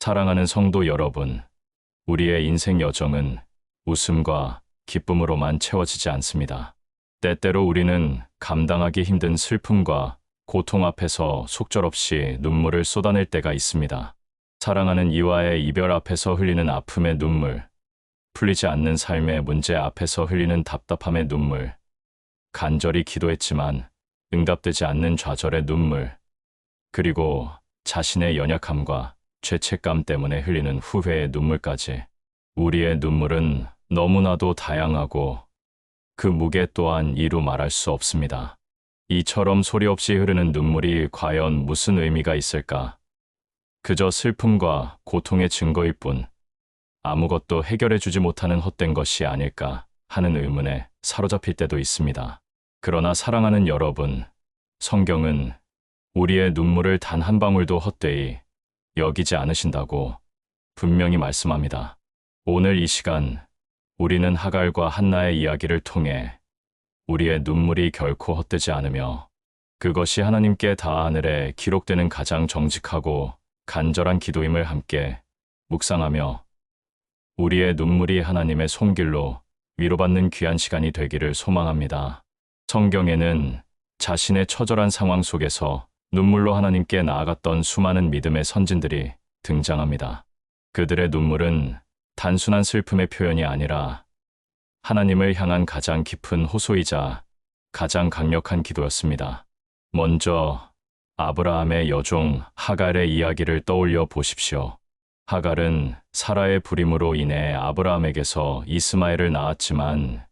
사랑하는 성도 여러분, 우리의 인생 여정은 웃음과 기쁨으로만 채워지지 않습니다. 때때로 우리는 감당하기 힘든 슬픔과 고통 앞에서 속절없이 눈물을 쏟아낼 때가 있습니다. 사랑하는 이와의 이별 앞에서 흘리는 아픔의 눈물, 풀리지 않는 삶의 문제 앞에서 흘리는 답답함의 눈물, 간절히 기도했지만 응답되지 않는 좌절의 눈물, 그리고 자신의 연약함과 죄책감 때문에 흘리는 후회의 눈물까지. 우리의 눈물은 너무나도 다양하고 그 무게 또한 이루 말할 수 없습니다. 이처럼 소리 없이 흐르는 눈물이 과연 무슨 의미가 있을까? 그저 슬픔과 고통의 증거일 뿐 아무것도 해결해주지 못하는 헛된 것이 아닐까 하는 의문에 사로잡힐 때도 있습니다. 그러나 사랑하는 여러분, 성경은 우리의 눈물을 단 한 방울도 헛되이 여기지 않으신다고 분명히 말씀합니다. 오늘 이 시간 우리는 하갈과 한나의 이야기를 통해 우리의 눈물이 결코 헛되지 않으며 그것이 하나님께 다 하늘에 기록되는 가장 정직하고 간절한 기도임을 함께 묵상하며 우리의 눈물이 하나님의 손길로 위로받는 귀한 시간이 되기를 소망합니다. 성경에는 자신의 처절한 상황 속에서 눈물로 하나님께 나아갔던 수많은 믿음의 선진들이 등장합니다. 그들의 눈물은 단순한 슬픔의 표현이 아니라 하나님을 향한 가장 깊은 호소이자 가장 강력한 기도였습니다. 먼저 아브라함의 여종 하갈의 이야기를 떠올려 보십시오. 하갈은 사라의 불임으로 인해 아브라함에게서 이스마엘을 낳았지만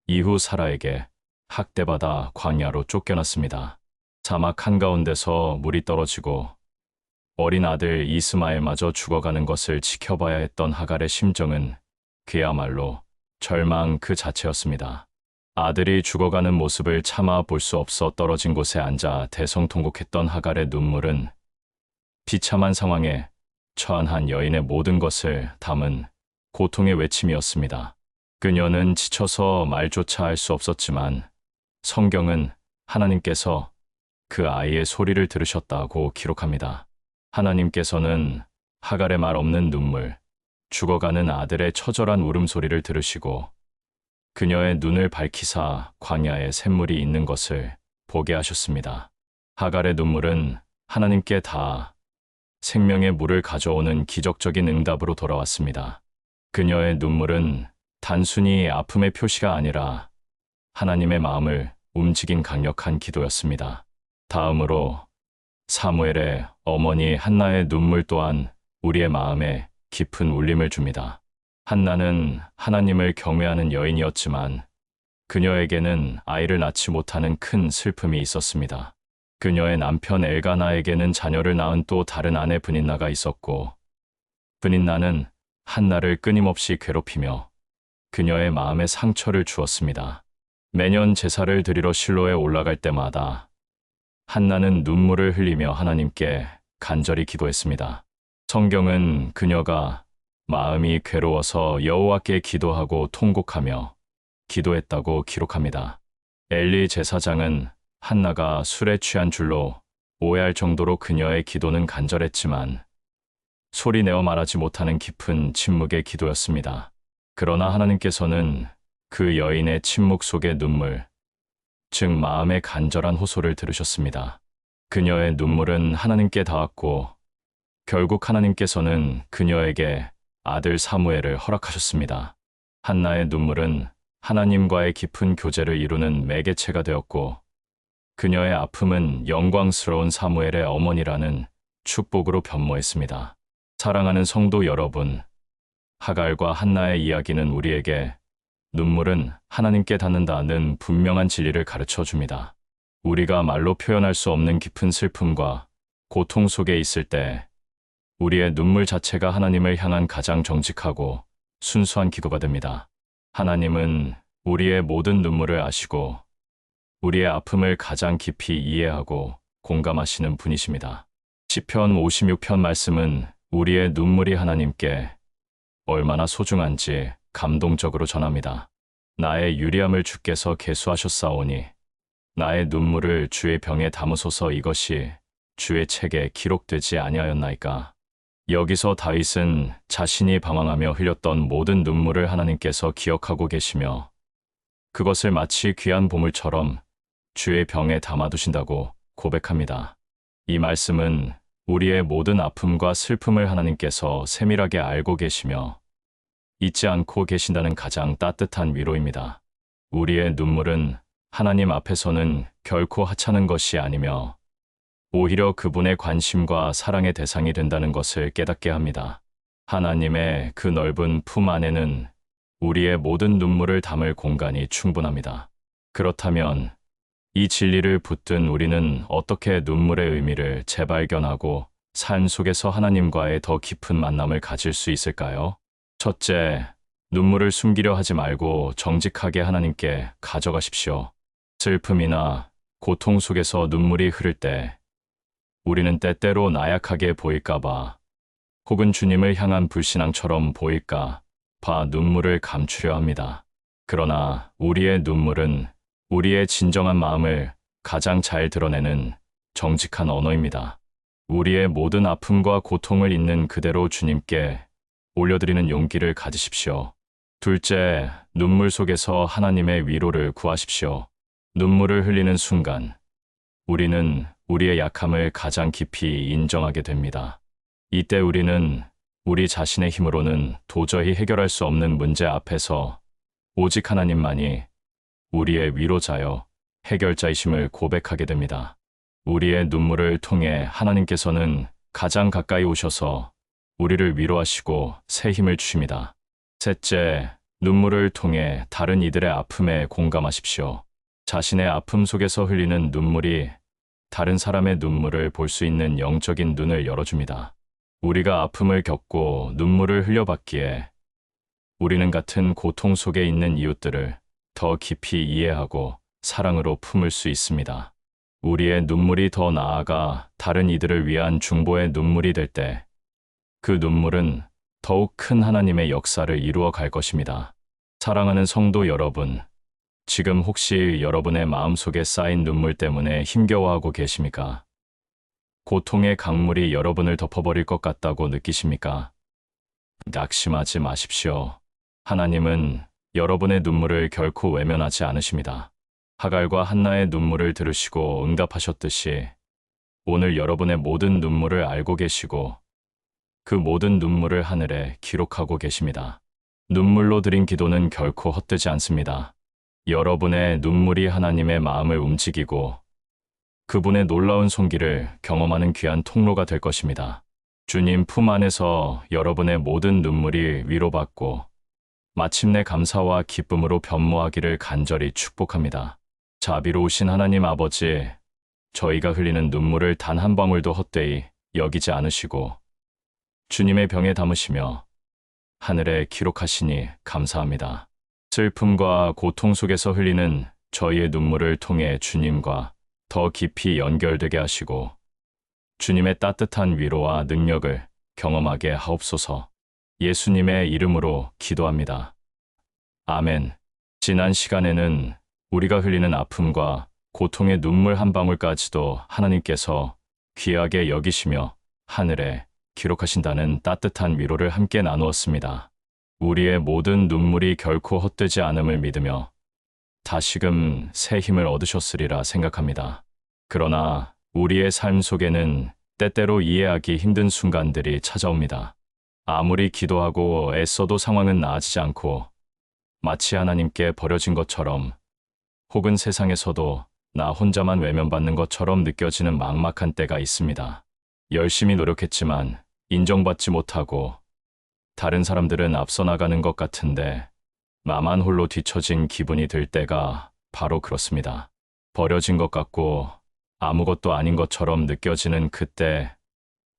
이후 사라에게 학대받아 광야로 쫓겨났습니다. 사막 한가운데서 물이 떨어지고 어린 아들 이스마엘마저 죽어가는 것을 지켜봐야 했던 하갈의 심정은 그야말로 절망 그 자체였습니다. 아들이 죽어가는 모습을 차마 볼 수 없어 떨어진 곳에 앉아 대성통곡했던 하갈의 눈물은 비참한 상황에 처한 한 여인의 모든 것을 담은 고통의 외침이었습니다. 그녀는 지쳐서 말조차 할 수 없었지만 성경은 하나님께서 그 아이의 소리를 들으셨다고 기록합니다. 하나님께서는 하갈의 말 없는 눈물, 죽어가는 아들의 처절한 울음소리를 들으시고 그녀의 눈을 밝히사 광야에 샘물이 있는 것을 보게 하셨습니다. 하갈의 눈물은 하나님께 다 생명의 물을 가져오는 기적적인 응답으로 돌아왔습니다. 그녀의 눈물은 단순히 아픔의 표시가 아니라 하나님의 마음을 움직인 강력한 기도였습니다. 다음으로 사무엘의 어머니 한나의 눈물 또한 우리의 마음에 깊은 울림을 줍니다. 한나는 하나님을 경외하는 여인이었지만 그녀에게는 아이를 낳지 못하는 큰 슬픔이 있었습니다. 그녀의 남편 엘가나에게는 자녀를 낳은 또 다른 아내 브닌나가 있었고 브닌나는 한나를 끊임없이 괴롭히며 그녀의 마음에 상처를 주었습니다. 매년 제사를 드리러 실로에 올라갈 때마다 한나는 눈물을 흘리며 하나님께 간절히 기도했습니다. 성경은 그녀가 마음이 괴로워서 여호와께 기도하고 통곡하며 기도했다고 기록합니다. 엘리 제사장은 한나가 술에 취한 줄로 오해할 정도로 그녀의 기도는 간절했지만 소리내어 말하지 못하는 깊은 침묵의 기도였습니다. 그러나 하나님께서는 그 여인의 침묵 속의 눈물, 즉 마음의 간절한 호소를 들으셨습니다. 그녀의 눈물은 하나님께 닿았고 결국 하나님께서는 그녀에게 아들 사무엘을 허락하셨습니다. 한나의 눈물은 하나님과의 깊은 교제를 이루는 매개체가 되었고 그녀의 아픔은 영광스러운 사무엘의 어머니라는 축복으로 변모했습니다. 사랑하는 성도 여러분, 하갈과 한나의 이야기는 우리에게 눈물은 하나님께 닿는다는 분명한 진리를 가르쳐 줍니다. 우리가 말로 표현할 수 없는 깊은 슬픔과 고통 속에 있을 때 우리의 눈물 자체가 하나님을 향한 가장 정직하고 순수한 기도가 됩니다. 하나님은 우리의 모든 눈물을 아시고 우리의 아픔을 가장 깊이 이해하고 공감하시는 분이십니다. 시편 56편 말씀은 우리의 눈물이 하나님께 얼마나 소중한지 감동적으로 전합니다. 나의 유리함을 주께서 계수하셨사오니 나의 눈물을 주의 병에 담으소서. 이것이 주의 책에 기록되지 아니하였나이까. 여기서 다윗은 자신이 방황하며 흘렸던 모든 눈물을 하나님께서 기억하고 계시며 그것을 마치 귀한 보물처럼 주의 병에 담아두신다고 고백합니다. 이 말씀은 우리의 모든 아픔과 슬픔을 하나님께서 세밀하게 알고 계시며 잊지 않고 계신다는 가장 따뜻한 위로입니다. 우리의 눈물은 하나님 앞에서는 결코 하찮은 것이 아니며 오히려 그분의 관심과 사랑의 대상이 된다는 것을 깨닫게 합니다. 하나님의 그 넓은 품 안에는 우리의 모든 눈물을 담을 공간이 충분합니다. 그렇다면 이 진리를 붙든 우리는 어떻게 눈물의 의미를 재발견하고 삶 속에서 하나님과의 더 깊은 만남을 가질 수 있을까요? 첫째, 눈물을 숨기려 하지 말고 정직하게 하나님께 가져가십시오. 슬픔이나 고통 속에서 눈물이 흐를 때 우리는 때때로 나약하게 보일까봐 혹은 주님을 향한 불신앙처럼 보일까 봐 눈물을 감추려 합니다. 그러나 우리의 눈물은 우리의 진정한 마음을 가장 잘 드러내는 정직한 언어입니다. 우리의 모든 아픔과 고통을 있는 그대로 주님께 올려드리는 용기를 가지십시오. 둘째, 눈물 속에서 하나님의 위로를 구하십시오. 눈물을 흘리는 순간 우리는 우리의 약함을 가장 깊이 인정하게 됩니다. 이때 우리는 우리 자신의 힘으로는 도저히 해결할 수 없는 문제 앞에서 오직 하나님만이 우리의 위로자여 해결자이심을 고백하게 됩니다. 우리의 눈물을 통해 하나님께서는 가장 가까이 오셔서 우리를 위로하시고 새 힘을 주십니다. 셋째, 눈물을 통해 다른 이들의 아픔에 공감하십시오. 자신의 아픔 속에서 흘리는 눈물이 다른 사람의 눈물을 볼 수 있는 영적인 눈을 열어줍니다. 우리가 아픔을 겪고 눈물을 흘려봤기에 우리는 같은 고통 속에 있는 이웃들을 더 깊이 이해하고 사랑으로 품을 수 있습니다. 우리의 눈물이 더 나아가 다른 이들을 위한 중보의 눈물이 될 때 그 눈물은 더욱 큰 하나님의 역사를 이루어 갈 것입니다. 사랑하는 성도 여러분, 지금 혹시 여러분의 마음속에 쌓인 눈물 때문에 힘겨워하고 계십니까? 고통의 강물이 여러분을 덮어버릴 것 같다고 느끼십니까? 낙심하지 마십시오. 하나님은 여러분의 눈물을 결코 외면하지 않으십니다. 하갈과 한나의 눈물을 들으시고 응답하셨듯이 오늘 여러분의 모든 눈물을 알고 계시고 그 모든 눈물을 하늘에 기록하고 계십니다. 눈물로 드린 기도는 결코 헛되지 않습니다. 여러분의 눈물이 하나님의 마음을 움직이고 그분의 놀라운 손길을 경험하는 귀한 통로가 될 것입니다. 주님 품 안에서 여러분의 모든 눈물이 위로받고 마침내 감사와 기쁨으로 변모하기를 간절히 축복합니다. 자비로우신 하나님 아버지, 저희가 흘리는 눈물을 단 한 방울도 헛되이 여기지 않으시고 주님의 병에 담으시며 하늘에 기록하시니 감사합니다. 슬픔과 고통 속에서 흘리는 저희의 눈물을 통해 주님과 더 깊이 연결되게 하시고 주님의 따뜻한 위로와 능력을 경험하게 하옵소서. 예수님의 이름으로 기도합니다. 아멘. 지난 시간에는 우리가 흘리는 아픔과 고통의 눈물 한 방울까지도 하나님께서 귀하게 여기시며 하늘에 기록하신다는 따뜻한 위로를 함께 나누었습니다. 우리의 모든 눈물이 결코 헛되지 않음을 믿으며 다시금 새 힘을 얻으셨으리라 생각합니다. 그러나 우리의 삶 속에는 때때로 이해하기 힘든 순간들이 찾아옵니다. 아무리 기도하고 애써도 상황은 나아지지 않고 마치 하나님께 버려진 것처럼 혹은 세상에서도 나 혼자만 외면받는 것처럼 느껴지는 막막한 때가 있습니다. 열심히 노력했지만 인정받지 못하고 다른 사람들은 앞서 나가는 것 같은데 나만 홀로 뒤처진 기분이 들 때가 바로 그렇습니다. 버려진 것 같고 아무것도 아닌 것처럼 느껴지는 그때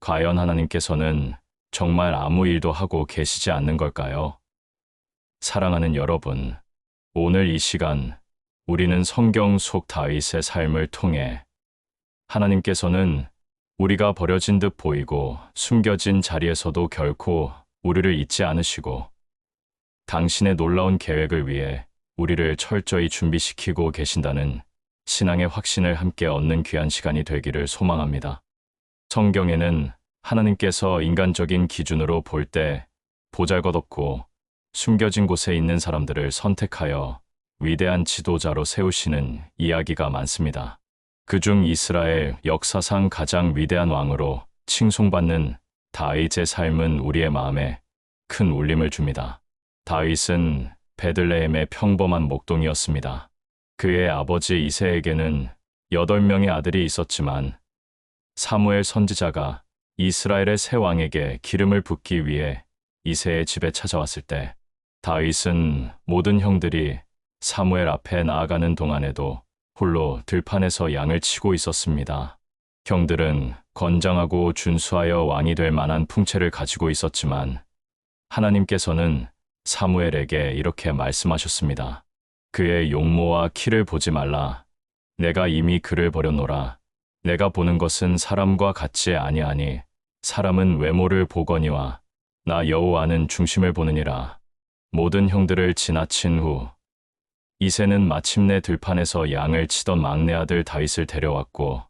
과연 하나님께서는 정말 아무 일도 하고 계시지 않는 걸까요? 사랑하는 여러분, 오늘 이 시간 우리는 성경 속 다윗의 삶을 통해 하나님께서는 우리가 버려진 듯 보이고 숨겨진 자리에서도 결코 우리를 잊지 않으시고 당신의 놀라운 계획을 위해 우리를 철저히 준비시키고 계신다는 신앙의 확신을 함께 얻는 귀한 시간이 되기를 소망합니다. 성경에는 하나님께서 인간적인 기준으로 볼 때 보잘것없고 숨겨진 곳에 있는 사람들을 선택하여 위대한 지도자로 세우시는 이야기가 많습니다. 그중 이스라엘 역사상 가장 위대한 왕으로 칭송받는 다윗의 삶은 우리의 마음에 큰 울림을 줍니다. 다윗은 베들레헴의 평범한 목동이었습니다. 그의 아버지 이새에게는 8명의 아들이 있었지만 사무엘 선지자가 이스라엘의 새 왕에게 기름을 붓기 위해 이새의 집에 찾아왔을 때 다윗은 모든 형들이 사무엘 앞에 나아가는 동안에도 홀로 들판에서 양을 치고 있었습니다. 형들은 건장하고 준수하여 왕이 될 만한 풍채를 가지고 있었지만 하나님께서는 사무엘에게 이렇게 말씀하셨습니다. 그의 용모와 키를 보지 말라. 내가 이미 그를 버렸노라. 내가 보는 것은 사람과 같지 아니하니 사람은 외모를 보거니와 나 여호와는 중심을 보느니라. 모든 형들을 지나친 후 이새는 마침내 들판에서 양을 치던 막내 아들 다윗을 데려왔고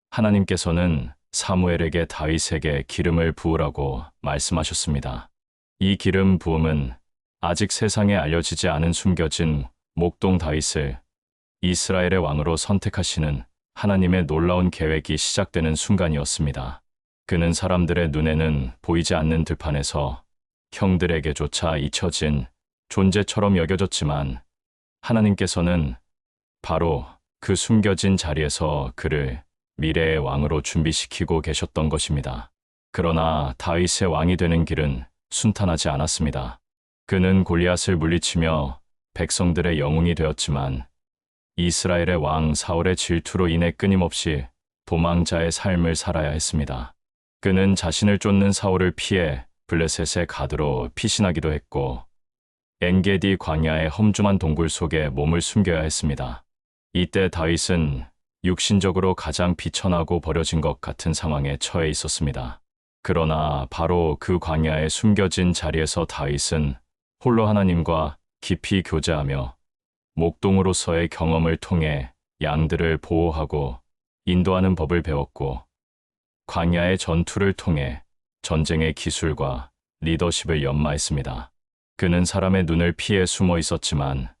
하나님께서는 사무엘에게 다윗에게 기름을 부으라고 말씀하셨습니다. 이 기름 부음은 아직 세상에 알려지지 않은 숨겨진 목동 다윗을 이스라엘의 왕으로 선택하시는 하나님의 놀라운 계획이 시작되는 순간이었습니다. 그는 사람들의 눈에는 보이지 않는 들판에서 형들에게조차 잊혀진 존재처럼 여겨졌지만 하나님께서는 바로 그 숨겨진 자리에서 그를 미래의 왕으로 준비시키고 계셨던 것입니다. 그러나 다윗의 왕이 되는 길은 순탄하지 않았습니다. 그는 골리앗을 물리치며 백성들의 영웅이 되었지만 이스라엘의 왕 사울의 질투로 인해 끊임없이 도망자의 삶을 살아야 했습니다. 그는 자신을 쫓는 사울을 피해 블레셋의 가드로 피신하기도 했고 엔게디 광야의 험중한 동굴 속에 몸을 숨겨야 했습니다. 이때 다윗은 육신적으로 가장 비천하고 버려진 것 같은 상황에 처해 있었습니다. 그러나 바로 그 광야에 숨겨진 자리에서 다윗은 홀로 하나님과 깊이 교제하며 목동으로서의 경험을 통해 양들을 보호하고 인도하는 법을 배웠고 광야의 전투를 통해 전쟁의 기술과 리더십을 연마했습니다. 그는 사람의 눈을 피해 숨어 있었지만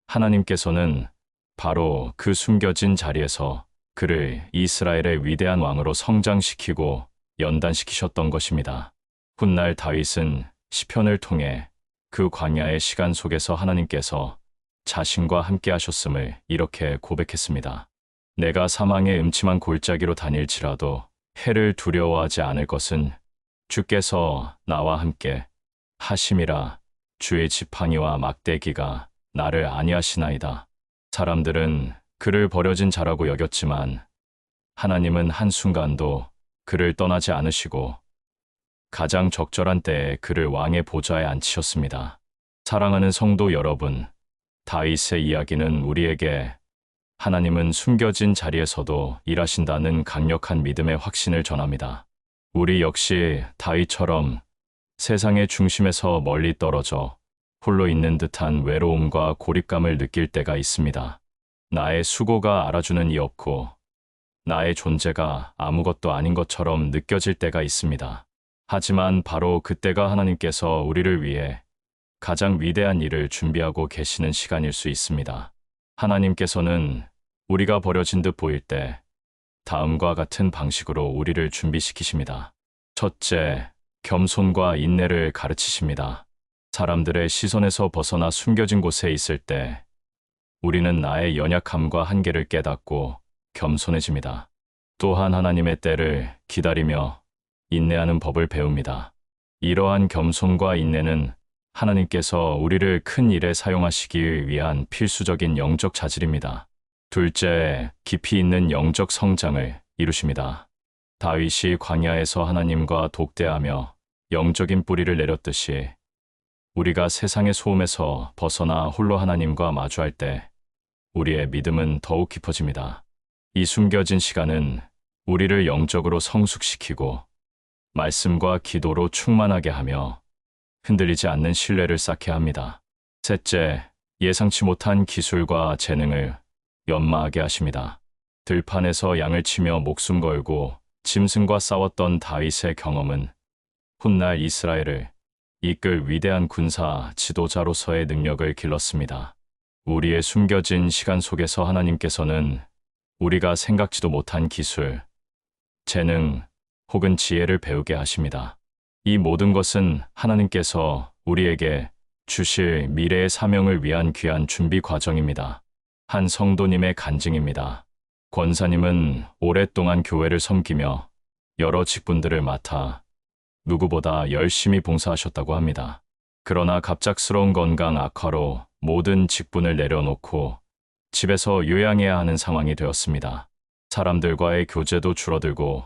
하나님께서는 바로 그 숨겨진 자리에서 그를 이스라엘의 위대한 왕으로 성장시키고 연단시키셨던 것입니다. 훗날 다윗은 시편을 통해 그 광야의 시간 속에서 하나님께서 자신과 함께 하셨음을 이렇게 고백했습니다. 내가 사망의 음침한 골짜기로 다닐지라도 해를 두려워하지 않을 것은 주께서 나와 함께 하심이라. 주의 지팡이와 막대기가 나를 안위하시나이다. 사람들은 그를 버려진 자라고 여겼지만 하나님은 한순간도 그를 떠나지 않으시고 가장 적절한 때에 그를 왕의 보좌에 앉히셨습니다. 사랑하는 성도 여러분, 다윗의 이야기는 우리에게 하나님은 숨겨진 자리에서도 일하신다는 강력한 믿음의 확신을 전합니다. 우리 역시 다윗처럼 세상의 중심에서 멀리 떨어져 홀로 있는 듯한 외로움과 고립감을 느낄 때가 있습니다. 나의 수고가 알아주는 이 없고 나의 존재가 아무것도 아닌 것처럼 느껴질 때가 있습니다. 하지만 바로 그때가 하나님께서 우리를 위해 가장 위대한 일을 준비하고 계시는 시간일 수 있습니다. 하나님께서는 우리가 버려진 듯 보일 때 다음과 같은 방식으로 우리를 준비시키십니다. 첫째, 겸손과 인내를 가르치십니다. 사람들의 시선에서 벗어나 숨겨진 곳에 있을 때 우리는 나의 연약함과 한계를 깨닫고 겸손해집니다. 또한 하나님의 때를 기다리며 인내하는 법을 배웁니다. 이러한 겸손과 인내는 하나님께서 우리를 큰 일에 사용하시기 위한 필수적인 영적 자질입니다. 둘째, 깊이 있는 영적 성장을 이루십니다. 다윗이 광야에서 하나님과 독대하며 영적인 뿌리를 내렸듯이 우리가 세상의 소음에서 벗어나 홀로 하나님과 마주할 때 우리의 믿음은 더욱 깊어집니다. 이 숨겨진 시간은 우리를 영적으로 성숙시키고 말씀과 기도로 충만하게 하며 흔들리지 않는 신뢰를 쌓게 합니다. 셋째, 예상치 못한 기술과 재능을 연마하게 하십니다. 들판에서 양을 치며 목숨 걸고 짐승과 싸웠던 다윗의 경험은 훗날 이스라엘을 이끌 위대한 군사 지도자로서의 능력을 길렀습니다. 우리의 숨겨진 시간 속에서 하나님께서는 우리가 생각지도 못한 기술, 재능 혹은 지혜를 배우게 하십니다. 이 모든 것은 하나님께서 우리에게 주실 미래의 사명을 위한 귀한 준비 과정입니다. 한 성도님의 간증입니다. 권사님은 오랫동안 교회를 섬기며 여러 직분들을 맡아 누구보다 열심히 봉사하셨다고 합니다. 그러나 갑작스러운 건강 악화로 모든 직분을 내려놓고 집에서 요양해야 하는 상황이 되었습니다. 사람들과의 교제도 줄어들고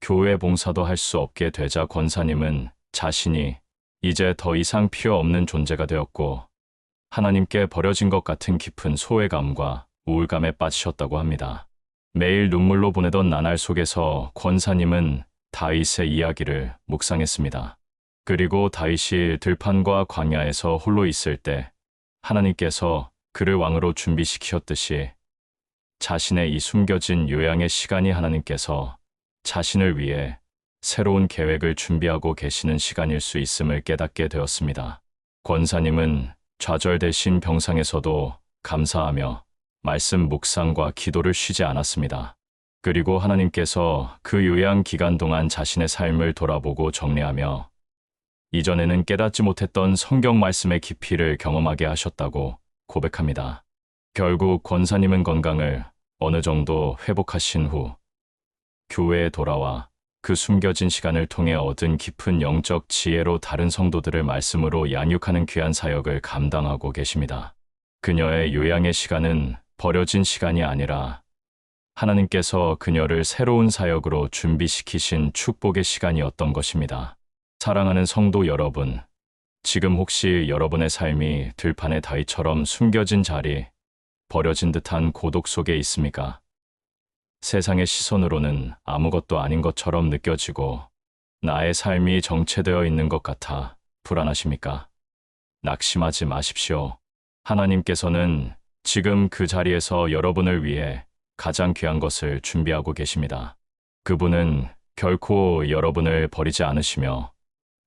교회 봉사도 할 수 없게 되자 권사님은 자신이 이제 더 이상 필요 없는 존재가 되었고 하나님께 버려진 것 같은 깊은 소외감과 우울감에 빠지셨다고 합니다. 매일 눈물로 보내던 나날 속에서 권사님은 다윗의 이야기를 묵상했습니다. 그리고 다윗이 들판과 광야에서 홀로 있을 때 하나님께서 그를 왕으로 준비시키셨듯이 자신의 이 숨겨진 요양의 시간이 하나님께서 자신을 위해 새로운 계획을 준비하고 계시는 시간일 수 있음을 깨닫게 되었습니다. 권사님은 좌절되신 병상에서도 감사하며 말씀 묵상과 기도를 쉬지 않았습니다. 그리고 하나님께서 그 요양 기간 동안 자신의 삶을 돌아보고 정리하며 이전에는 깨닫지 못했던 성경 말씀의 깊이를 경험하게 하셨다고 고백합니다. 결국 권사님은 건강을 어느 정도 회복하신 후 교회에 돌아와 그 숨겨진 시간을 통해 얻은 깊은 영적 지혜로 다른 성도들을 말씀으로 양육하는 귀한 사역을 감당하고 계십니다. 그녀의 요양의 시간은 버려진 시간이 아니라 하나님께서 그녀를 새로운 사역으로 준비시키신 축복의 시간이었던 것입니다. 사랑하는 성도 여러분, 지금 혹시 여러분의 삶이 들판의 다윗처럼 숨겨진 자리, 버려진 듯한 고독 속에 있습니까? 세상의 시선으로는 아무것도 아닌 것처럼 느껴지고 나의 삶이 정체되어 있는 것 같아 불안하십니까? 낙심하지 마십시오. 하나님께서는 지금 그 자리에서 여러분을 위해 가장 귀한 것을 준비하고 계십니다. 그분은 결코 여러분을 버리지 않으시며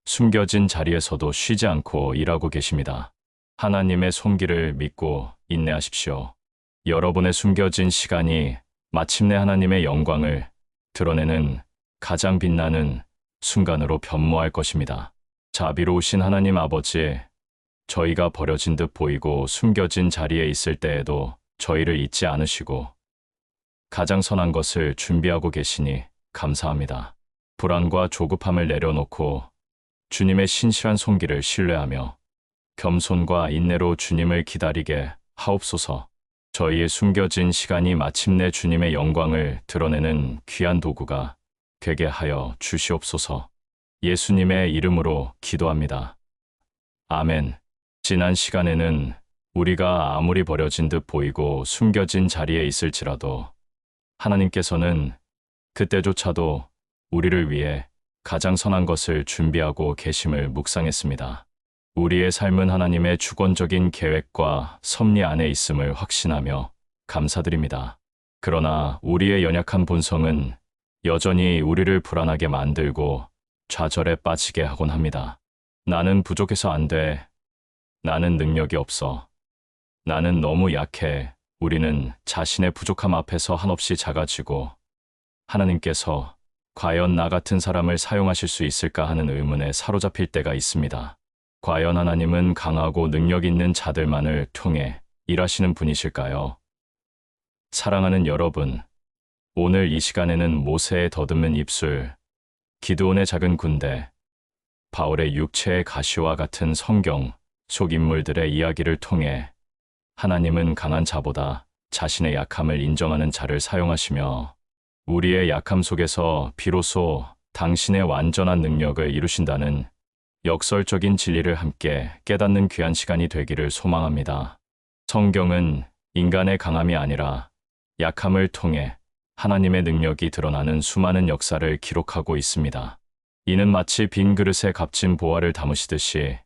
숨겨진 자리에서도 쉬지 않고 일하고 계십니다. 하나님의 손길을 믿고 인내하십시오. 여러분의 숨겨진 시간이 마침내 하나님의 영광을 드러내는 가장 빛나는 순간으로 변모할 것입니다. 자비로우신 하나님 아버지, 저희가 버려진 듯 보이고 숨겨진 자리에 있을 때에도 저희를 잊지 않으시고 가장 선한 것을 준비하고 계시니 감사합니다. 불안과 조급함을 내려놓고 주님의 신실한 손길을 신뢰하며 겸손과 인내로 주님을 기다리게 하옵소서. 저희의 숨겨진 시간이 마침내 주님의 영광을 드러내는 귀한 도구가 되게 하여 주시옵소서. 예수님의 이름으로 기도합니다. 아멘. 지난 시간에는 우리가 아무리 버려진 듯 보이고 숨겨진 자리에 있을지라도 하나님께서는 그때조차도 우리를 위해 가장 선한 것을 준비하고 계심을 묵상했습니다. 우리의 삶은 하나님의 주권적인 계획과 섭리 안에 있음을 확신하며 감사드립니다. 그러나 우리의 연약한 본성은 여전히 우리를 불안하게 만들고 좌절에 빠지게 하곤 합니다. 나는 부족해서 안 돼. 나는 능력이 없어. 나는 너무 약해. 우리는 자신의 부족함 앞에서 한없이 작아지고 하나님께서 과연 나 같은 사람을 사용하실 수 있을까 하는 의문에 사로잡힐 때가 있습니다. 과연 하나님은 강하고 능력 있는 자들만을 통해 일하시는 분이실까요? 사랑하는 여러분, 오늘 이 시간에는 모세의 더듬는 입술, 기드온의 작은 군대, 바울의 육체의 가시와 같은 성경 속 인물들의 이야기를 통해 하나님은 강한 자보다 자신의 약함을 인정하는 자를 사용하시며 우리의 약함 속에서 비로소 당신의 완전한 능력을 이루신다는 역설적인 진리를 함께 깨닫는 귀한 시간이 되기를 소망합니다. 성경은 인간의 강함이 아니라 약함을 통해 하나님의 능력이 드러나는 수많은 역사를 기록하고 있습니다. 이는 마치 빈 그릇에 값진 보화를 담으시듯이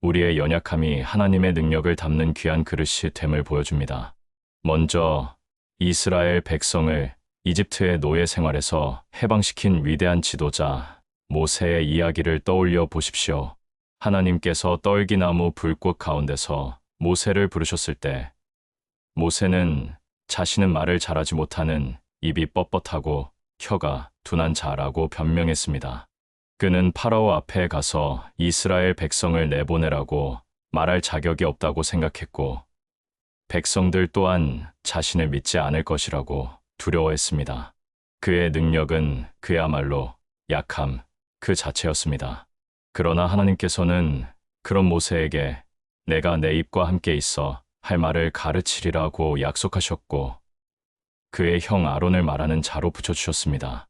우리의 연약함이 하나님의 능력을 담는 귀한 그릇이 됨을 보여줍니다. 먼저 이스라엘 백성을 이집트의 노예 생활에서 해방시킨 위대한 지도자 모세의 이야기를 떠올려 보십시오. 하나님께서 떨기나무 불꽃 가운데서 모세를 부르셨을 때 모세는 자신은 말을 잘하지 못하는 입이 뻣뻣하고 혀가 둔한 자라고 변명했습니다. 그는 파라오 앞에 가서 이스라엘 백성을 내보내라고 말할 자격이 없다고 생각했고 백성들 또한 자신을 믿지 않을 것이라고 두려워했습니다. 그의 능력은 그야말로 약함 그 자체였습니다. 그러나 하나님께서는 그런 모세에게 내가 내 입과 함께 있어 할 말을 가르치리라고 약속하셨고 그의 형 아론을 말하는 자로 붙여주셨습니다.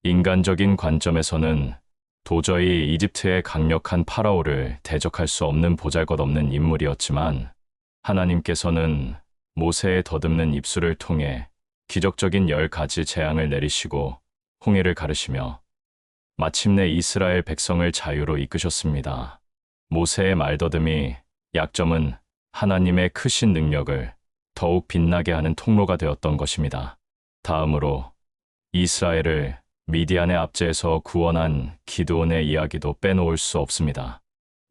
인간적인 관점에서는 도저히 이집트의 강력한 파라오를 대적할 수 없는 보잘것없는 인물이었지만 하나님께서는 모세의 더듬는 입술을 통해 기적적인 10가지 재앙을 내리시고 홍해를 가르시며 마침내 이스라엘 백성을 자유로 이끄셨습니다. 모세의 말더듬이 약점은 하나님의 크신 능력을 더욱 빛나게 하는 통로가 되었던 것입니다. 다음으로 이스라엘을 미디안의 압제에서 구원한 기드온의 이야기도 빼놓을 수 없습니다.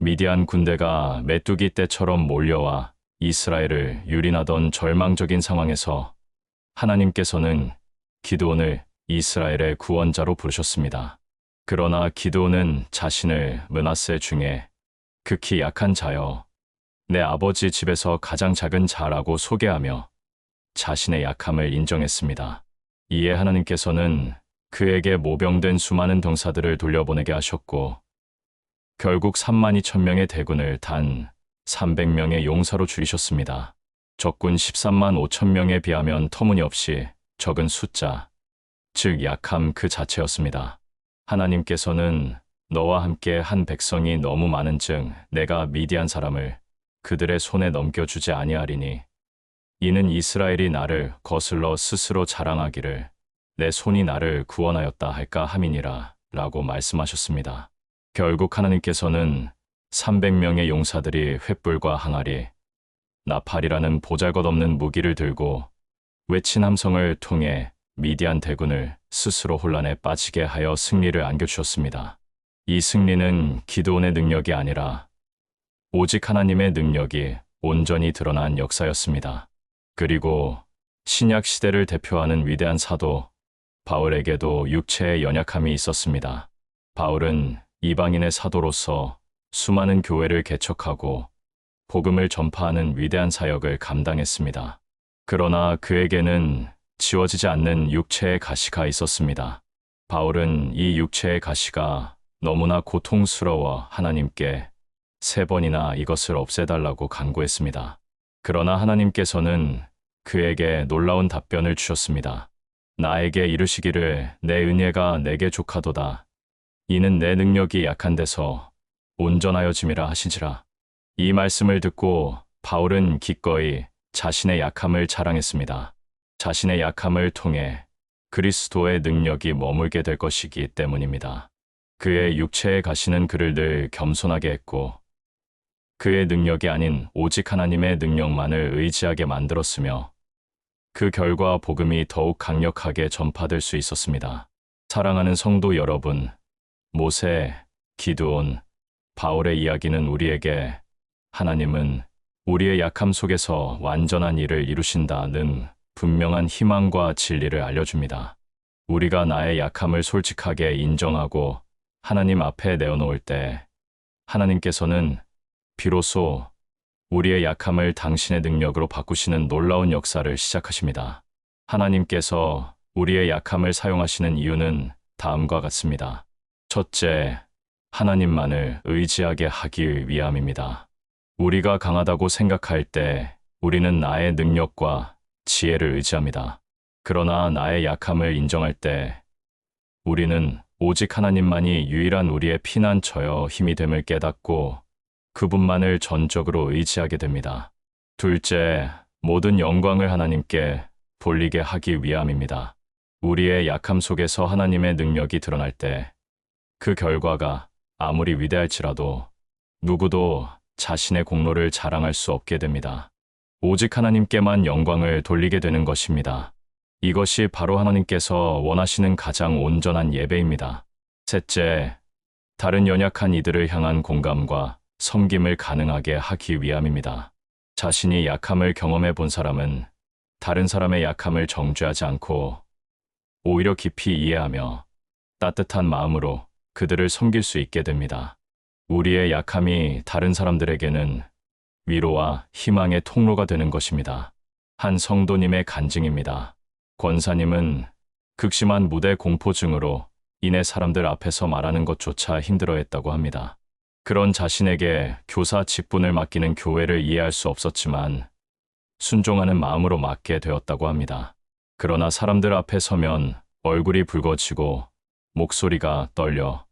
미디안 군대가 메뚜기 떼처럼 몰려와 이스라엘을 유린하던 절망적인 상황에서 하나님께서는 기드온을 이스라엘의 구원자로 부르셨습니다. 그러나 기드온은 자신을 므낫세 중에 극히 약한 자여 내 아버지 집에서 가장 작은 자라고 소개하며 자신의 약함을 인정했습니다. 이에 하나님께서는 그에게 모병된 수많은 병사들을 돌려보내게 하셨고 결국 32,000명의 대군을 단 300명의 용사로 줄이셨습니다. 적군 13만 5천 명에 비하면 터무니없이 적은 숫자, 즉 약함 그 자체였습니다. 하나님께서는 너와 함께 한 백성이 너무 많은즉 내가 미디안 사람을 그들의 손에 넘겨주지 아니하리니 이는 이스라엘이 나를 거슬러 스스로 자랑하기를 내 손이 나를 구원하였다 할까 함이니라 라고 말씀하셨습니다. 결국 하나님께서는 300명의 용사들이 횃불과 항아리, 나팔이라는 보잘것없는 무기를 들고 외친 함성을 통해 미디안 대군을 스스로 혼란에 빠지게 하여 승리를 안겨주셨습니다. 이 승리는 기드온의 능력이 아니라 오직 하나님의 능력이 온전히 드러난 역사였습니다. 그리고 신약 시대를 대표하는 위대한 사도 바울에게도 육체의 연약함이 있었습니다. 바울은 이방인의 사도로서 수많은 교회를 개척하고 복음을 전파하는 위대한 사역을 감당했습니다. 그러나 그에게는 지워지지 않는 육체의 가시가 있었습니다. 바울은 이 육체의 가시가 너무나 고통스러워 하나님께 3번이나 이것을 없애달라고 간구했습니다. 그러나 하나님께서는 그에게 놀라운 답변을 주셨습니다. 나에게 이르시기를 내 은혜가 내게 족하도다. 이는 내 능력이 약한 데서 온전하여짐이라 하시지라. 이 말씀을 듣고 바울은 기꺼이 자신의 약함을 자랑했습니다. 자신의 약함을 통해 그리스도의 능력이 머물게 될 것이기 때문입니다. 그의 육체의 가시는 그를 늘 겸손하게 했고 그의 능력이 아닌 오직 하나님의 능력만을 의지하게 만들었으며 그 결과 복음이 더욱 강력하게 전파될 수 있었습니다. 사랑하는 성도 여러분, 모세, 기드온, 바울의 이야기는 우리에게 하나님은 우리의 약함 속에서 완전한 일을 이루신다는 분명한 희망과 진리를 알려줍니다. 우리가 나의 약함을 솔직하게 인정하고 하나님 앞에 내어놓을 때 하나님께서는 비로소 우리의 약함을 당신의 능력으로 바꾸시는 놀라운 역사를 시작하십니다. 하나님께서 우리의 약함을 사용하시는 이유는 다음과 같습니다. 첫째, 하나님만을 의지하게 하기 위함입니다. 우리가 강하다고 생각할 때 우리는 나의 능력과 지혜를 의지합니다. 그러나 나의 약함을 인정할 때 우리는 오직 하나님만이 유일한 우리의 피난처여 힘이 됨을 깨닫고 그분만을 전적으로 의지하게 됩니다. 둘째, 모든 영광을 하나님께 돌리게 하기 위함입니다. 우리의 약함 속에서 하나님의 능력이 드러날 때 그 결과가 아무리 위대할지라도 누구도 자신의 공로를 자랑할 수 없게 됩니다. 오직 하나님께만 영광을 돌리게 되는 것입니다. 이것이 바로 하나님께서 원하시는 가장 온전한 예배입니다. 셋째, 다른 연약한 이들을 향한 공감과 섬김을 가능하게 하기 위함입니다. 자신이 약함을 경험해 본 사람은 다른 사람의 약함을 정죄하지 않고 오히려 깊이 이해하며 따뜻한 마음으로 그들을 섬길 수 있게 됩니다. 우리의 약함이 다른 사람들에게는 위로와 희망의 통로가 되는 것입니다. 한 성도님의 간증입니다. 권사님은 극심한 무대 공포증으로 인해 사람들 앞에서 말하는 것조차 힘들어했다고 합니다. 그런 자신에게 교사 직분을 맡기는 교회를 이해할 수 없었지만 순종하는 마음으로 맡게 되었다고 합니다. 그러나 사람들 앞에 서면 얼굴이 붉어지고 목소리가 떨려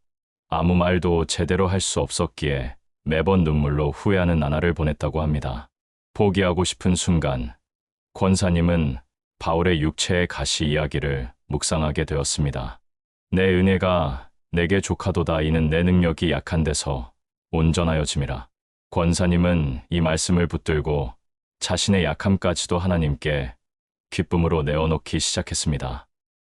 아무 말도 제대로 할 수 없었기에 매번 눈물로 후회하는 나날을 보냈다고 합니다. 포기하고 싶은 순간, 권사님은 바울의 육체의 가시 이야기를 묵상하게 되었습니다. 내 은혜가 내게 족하도다 이는 내 능력이 약한 데서 온전하여짐이라. 권사님은 이 말씀을 붙들고 자신의 약함까지도 하나님께 기쁨으로 내어놓기 시작했습니다.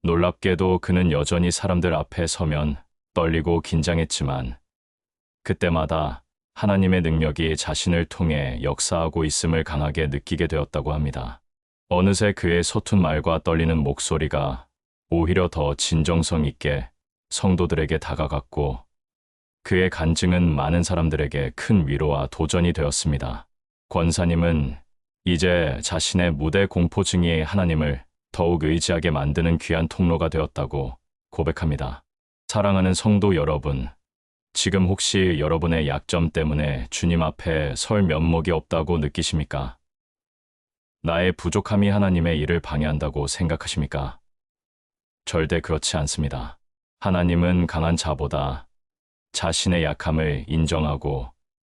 놀랍게도 그는 여전히 사람들 앞에 서면 떨리고 긴장했지만 그때마다 하나님의 능력이 자신을 통해 역사하고 있음을 강하게 느끼게 되었다고 합니다. 어느새 그의 서툰 말과 떨리는 목소리가 오히려 더 진정성 있게 성도들에게 다가갔고 그의 간증은 많은 사람들에게 큰 위로와 도전이 되었습니다. 권사님은 이제 자신의 무대 공포증이 하나님을 더욱 의지하게 만드는 귀한 통로가 되었다고 고백합니다. 사랑하는 성도 여러분, 지금 혹시 여러분의 약점 때문에 주님 앞에 설 면목이 없다고 느끼십니까? 나의 부족함이 하나님의 일을 방해한다고 생각하십니까? 절대 그렇지 않습니다. 하나님은 강한 자보다 자신의 약함을 인정하고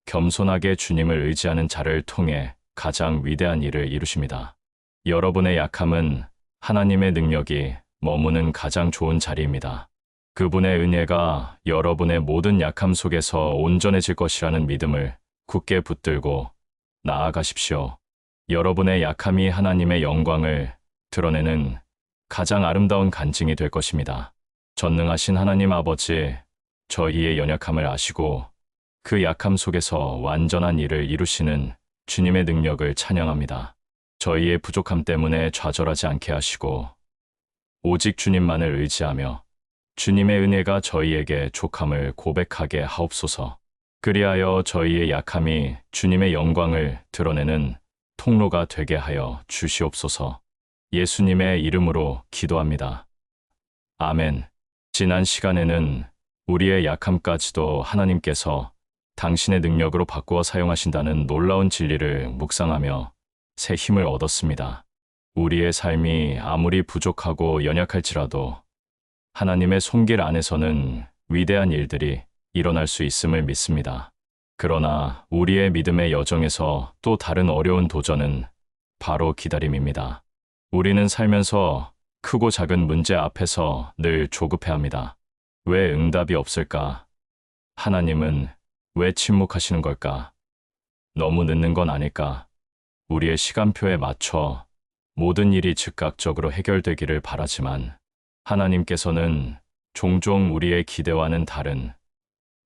겸손하게 주님을 의지하는 자를 통해 가장 위대한 일을 이루십니다. 여러분의 약함은 하나님의 능력이 머무는 가장 좋은 자리입니다. 그분의 은혜가 여러분의 모든 약함 속에서 온전해질 것이라는 믿음을 굳게 붙들고 나아가십시오. 여러분의 약함이 하나님의 영광을 드러내는 가장 아름다운 간증이 될 것입니다. 전능하신 하나님 아버지, 저희의 연약함을 아시고 그 약함 속에서 완전한 일을 이루시는 주님의 능력을 찬양합니다. 저희의 부족함 때문에 좌절하지 않게 하시고 오직 주님만을 의지하며 주님의 은혜가 저희에게 족함을 고백하게 하옵소서. 그리하여 저희의 약함이 주님의 영광을 드러내는 통로가 되게 하여 주시옵소서. 예수님의 이름으로 기도합니다. 아멘. 지난 시간에는 우리의 약함까지도 하나님께서 당신의 능력으로 바꾸어 사용하신다는 놀라운 진리를 묵상하며 새 힘을 얻었습니다. 우리의 삶이 아무리 부족하고 연약할지라도 하나님의 손길 안에서는 위대한 일들이 일어날 수 있음을 믿습니다. 그러나 우리의 믿음의 여정에서 또 다른 어려운 도전은 바로 기다림입니다. 우리는 살면서 크고 작은 문제 앞에서 늘 조급해합니다. 왜 응답이 없을까? 하나님은 왜 침묵하시는 걸까? 너무 늦는 건 아닐까? 우리의 시간표에 맞춰 모든 일이 즉각적으로 해결되기를 바라지만 하나님께서는 종종 우리의 기대와는 다른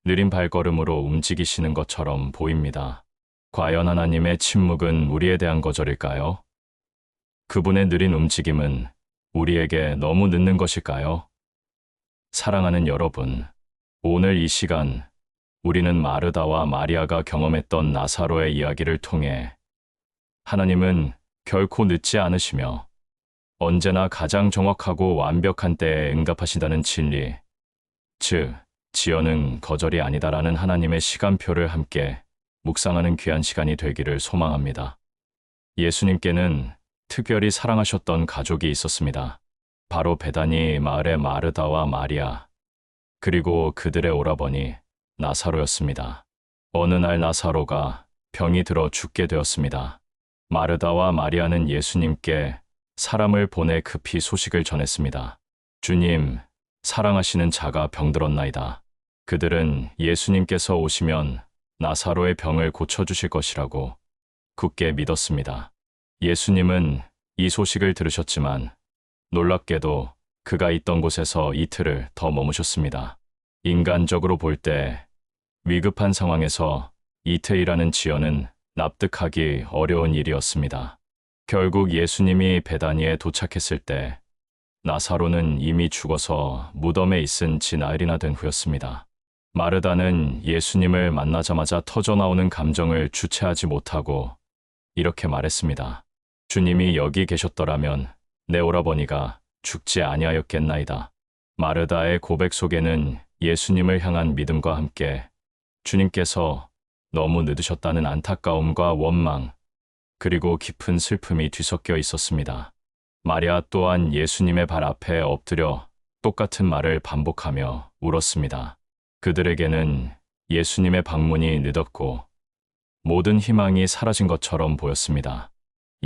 느린 발걸음으로 움직이시는 것처럼 보입니다. 과연 하나님의 침묵은 우리에 대한 거절일까요? 그분의 느린 움직임은 우리에게 너무 늦는 것일까요? 사랑하는 여러분, 오늘 이 시간 우리는 마르다와 마리아가 경험했던 나사로의 이야기를 통해 하나님은 결코 늦지 않으시며 언제나 가장 정확하고 완벽한 때에 응답하신다는 진리, 즉 지연은 거절이 아니다라는 하나님의 시간표를 함께 묵상하는 귀한 시간이 되기를 소망합니다. 예수님께는 특별히 사랑하셨던 가족이 있었습니다. 바로 베다니 마을의 마르다와 마리아, 그리고 그들의 오라버니 나사로였습니다. 어느 날 나사로가 병이 들어 죽게 되었습니다. 마르다와 마리아는 예수님께 사람을 보내 급히 소식을 전했습니다. 주님, 사랑하시는 자가 병들었나이다. 그들은 예수님께서 오시면 나사로의 병을 고쳐주실 것이라고 굳게 믿었습니다. 예수님은 이 소식을 들으셨지만 놀랍게도 그가 있던 곳에서 이틀을 더 머무셨습니다. 인간적으로 볼 때 위급한 상황에서 이틀이라는 지연은 납득하기 어려운 일이었습니다. 결국 예수님이 베다니에 도착했을 때 나사로는 이미 죽어서 무덤에 있은 지 나흘이나 된 후였습니다. 마르다는 예수님을 만나자마자 터져나오는 감정을 주체하지 못하고 이렇게 말했습니다. 주님이 여기 계셨더라면 내 오라버니가 죽지 아니하였겠나이다. 마르다의 고백 속에는 예수님을 향한 믿음과 함께 주님께서 너무 늦으셨다는 안타까움과 원망, 그리고 깊은 슬픔이 뒤섞여 있었습니다. 마리아 또한 예수님의 발 앞에 엎드려 똑같은 말을 반복하며 울었습니다. 그들에게는 예수님의 방문이 늦었고 모든 희망이 사라진 것처럼 보였습니다.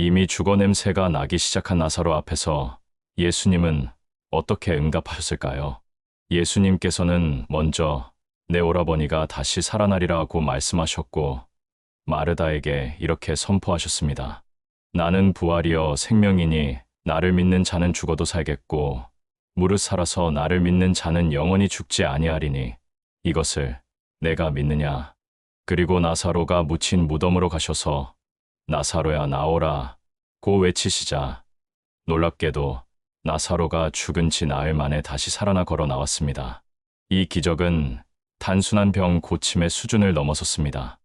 이미 죽어 냄새가 나기 시작한 나사로 앞에서 예수님은 어떻게 응답하셨을까요? 예수님께서는 먼저 내 오라버니가 다시 살아나리라고 말씀하셨고 마르다에게 이렇게 선포하셨습니다. 나는 부활이여 생명이니 나를 믿는 자는 죽어도 살겠고 무릇 살아서 나를 믿는 자는 영원히 죽지 아니하리니 이것을 내가 믿느냐. 그리고 나사로가 묻힌 무덤으로 가셔서 나사로야 나오라 고 외치시자 놀랍게도 나사로가 죽은 지 나흘 만에 다시 살아나 걸어 나왔습니다. 이 기적은 단순한 병 고침의 수준을 넘어섰습니다.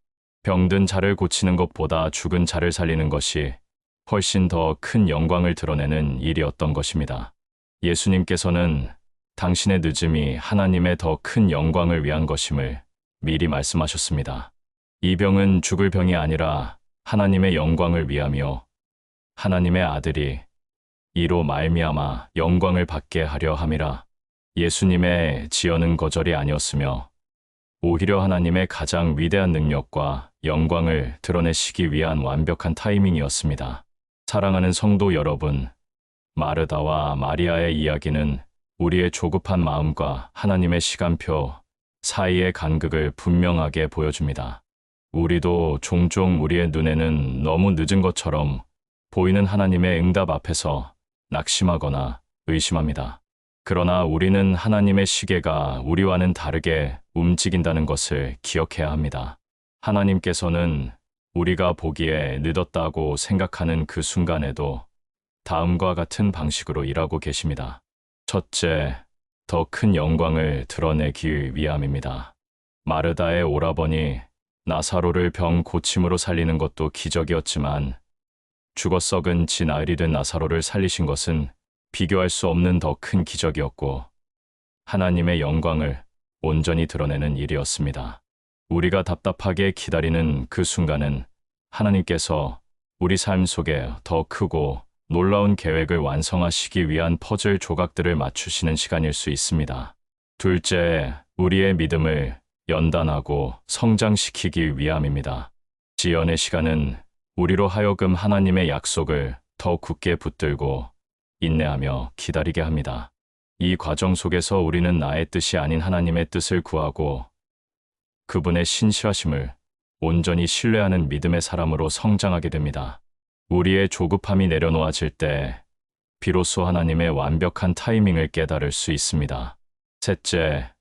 병든 자를 고치는 것보다 죽은 자를 살리는 것이 훨씬 더 큰 영광을 드러내는 일이었던 것입니다. 예수님께서는 당신의 늦음이 하나님의 더 큰 영광을 위한 것임을 미리 말씀하셨습니다. 이 병은 죽을 병이 아니라 하나님의 영광을 위하며 하나님의 아들이 이로 말미암아 영광을 받게 하려 함이라. 예수님의 지연은 거절이 아니었으며 오히려 하나님의 가장 위대한 능력과 영광을 드러내시기 위한 완벽한 타이밍이었습니다. 사랑하는 성도 여러분, 마르다와 마리아의 이야기는 우리의 조급한 마음과 하나님의 시간표 사이의 간극을 분명하게 보여줍니다. 우리도 종종 우리의 눈에는 너무 늦은 것처럼 보이는 하나님의 응답 앞에서 낙심하거나 의심합니다. 그러나 우리는 하나님의 시계가 우리와는 다르게 움직인다는 것을 기억해야 합니다. 하나님께서는 우리가 보기에 늦었다고 생각하는 그 순간에도 다음과 같은 방식으로 일하고 계십니다. 첫째, 더 큰 영광을 드러내기 위함입니다. 마르다의 오라버니 나사로를 병 고침으로 살리는 것도 기적이었지만 죽어 썩은 지 나흘이 된 나사로를 살리신 것은 비교할 수 없는 더 큰 기적이었고 하나님의 영광을 온전히 드러내는 일이었습니다. 우리가 답답하게 기다리는 그 순간은 하나님께서 우리 삶 속에 더 크고 놀라운 계획을 완성하시기 위한 퍼즐 조각들을 맞추시는 시간일 수 있습니다. 둘째, 우리의 믿음을 연단하고 성장시키기 위함입니다. 지연의 시간은 우리로 하여금 하나님의 약속을 더 굳게 붙들고 인내하며 기다리게 합니다. 이 과정 속에서 우리는 나의 뜻이 아닌 하나님의 뜻을 구하고 그분의 신실하심을 온전히 신뢰하는 믿음의 사람으로 성장하게 됩니다. 우리의 조급함이 내려놓아질 때 비로소 하나님의 완벽한 타이밍을 깨달을 수 있습니다. 셋째,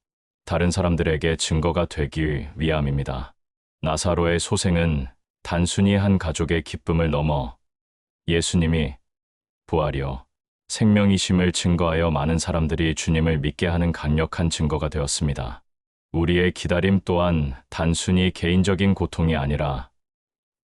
다른 사람들에게 증거가 되기 위함입니다. 나사로의 소생은 단순히 한 가족의 기쁨을 넘어 예수님이 부활이요 생명이심을 증거하여 많은 사람들이 주님을 믿게 하는 강력한 증거가 되었습니다. 우리의 기다림 또한 단순히 개인적인 고통이 아니라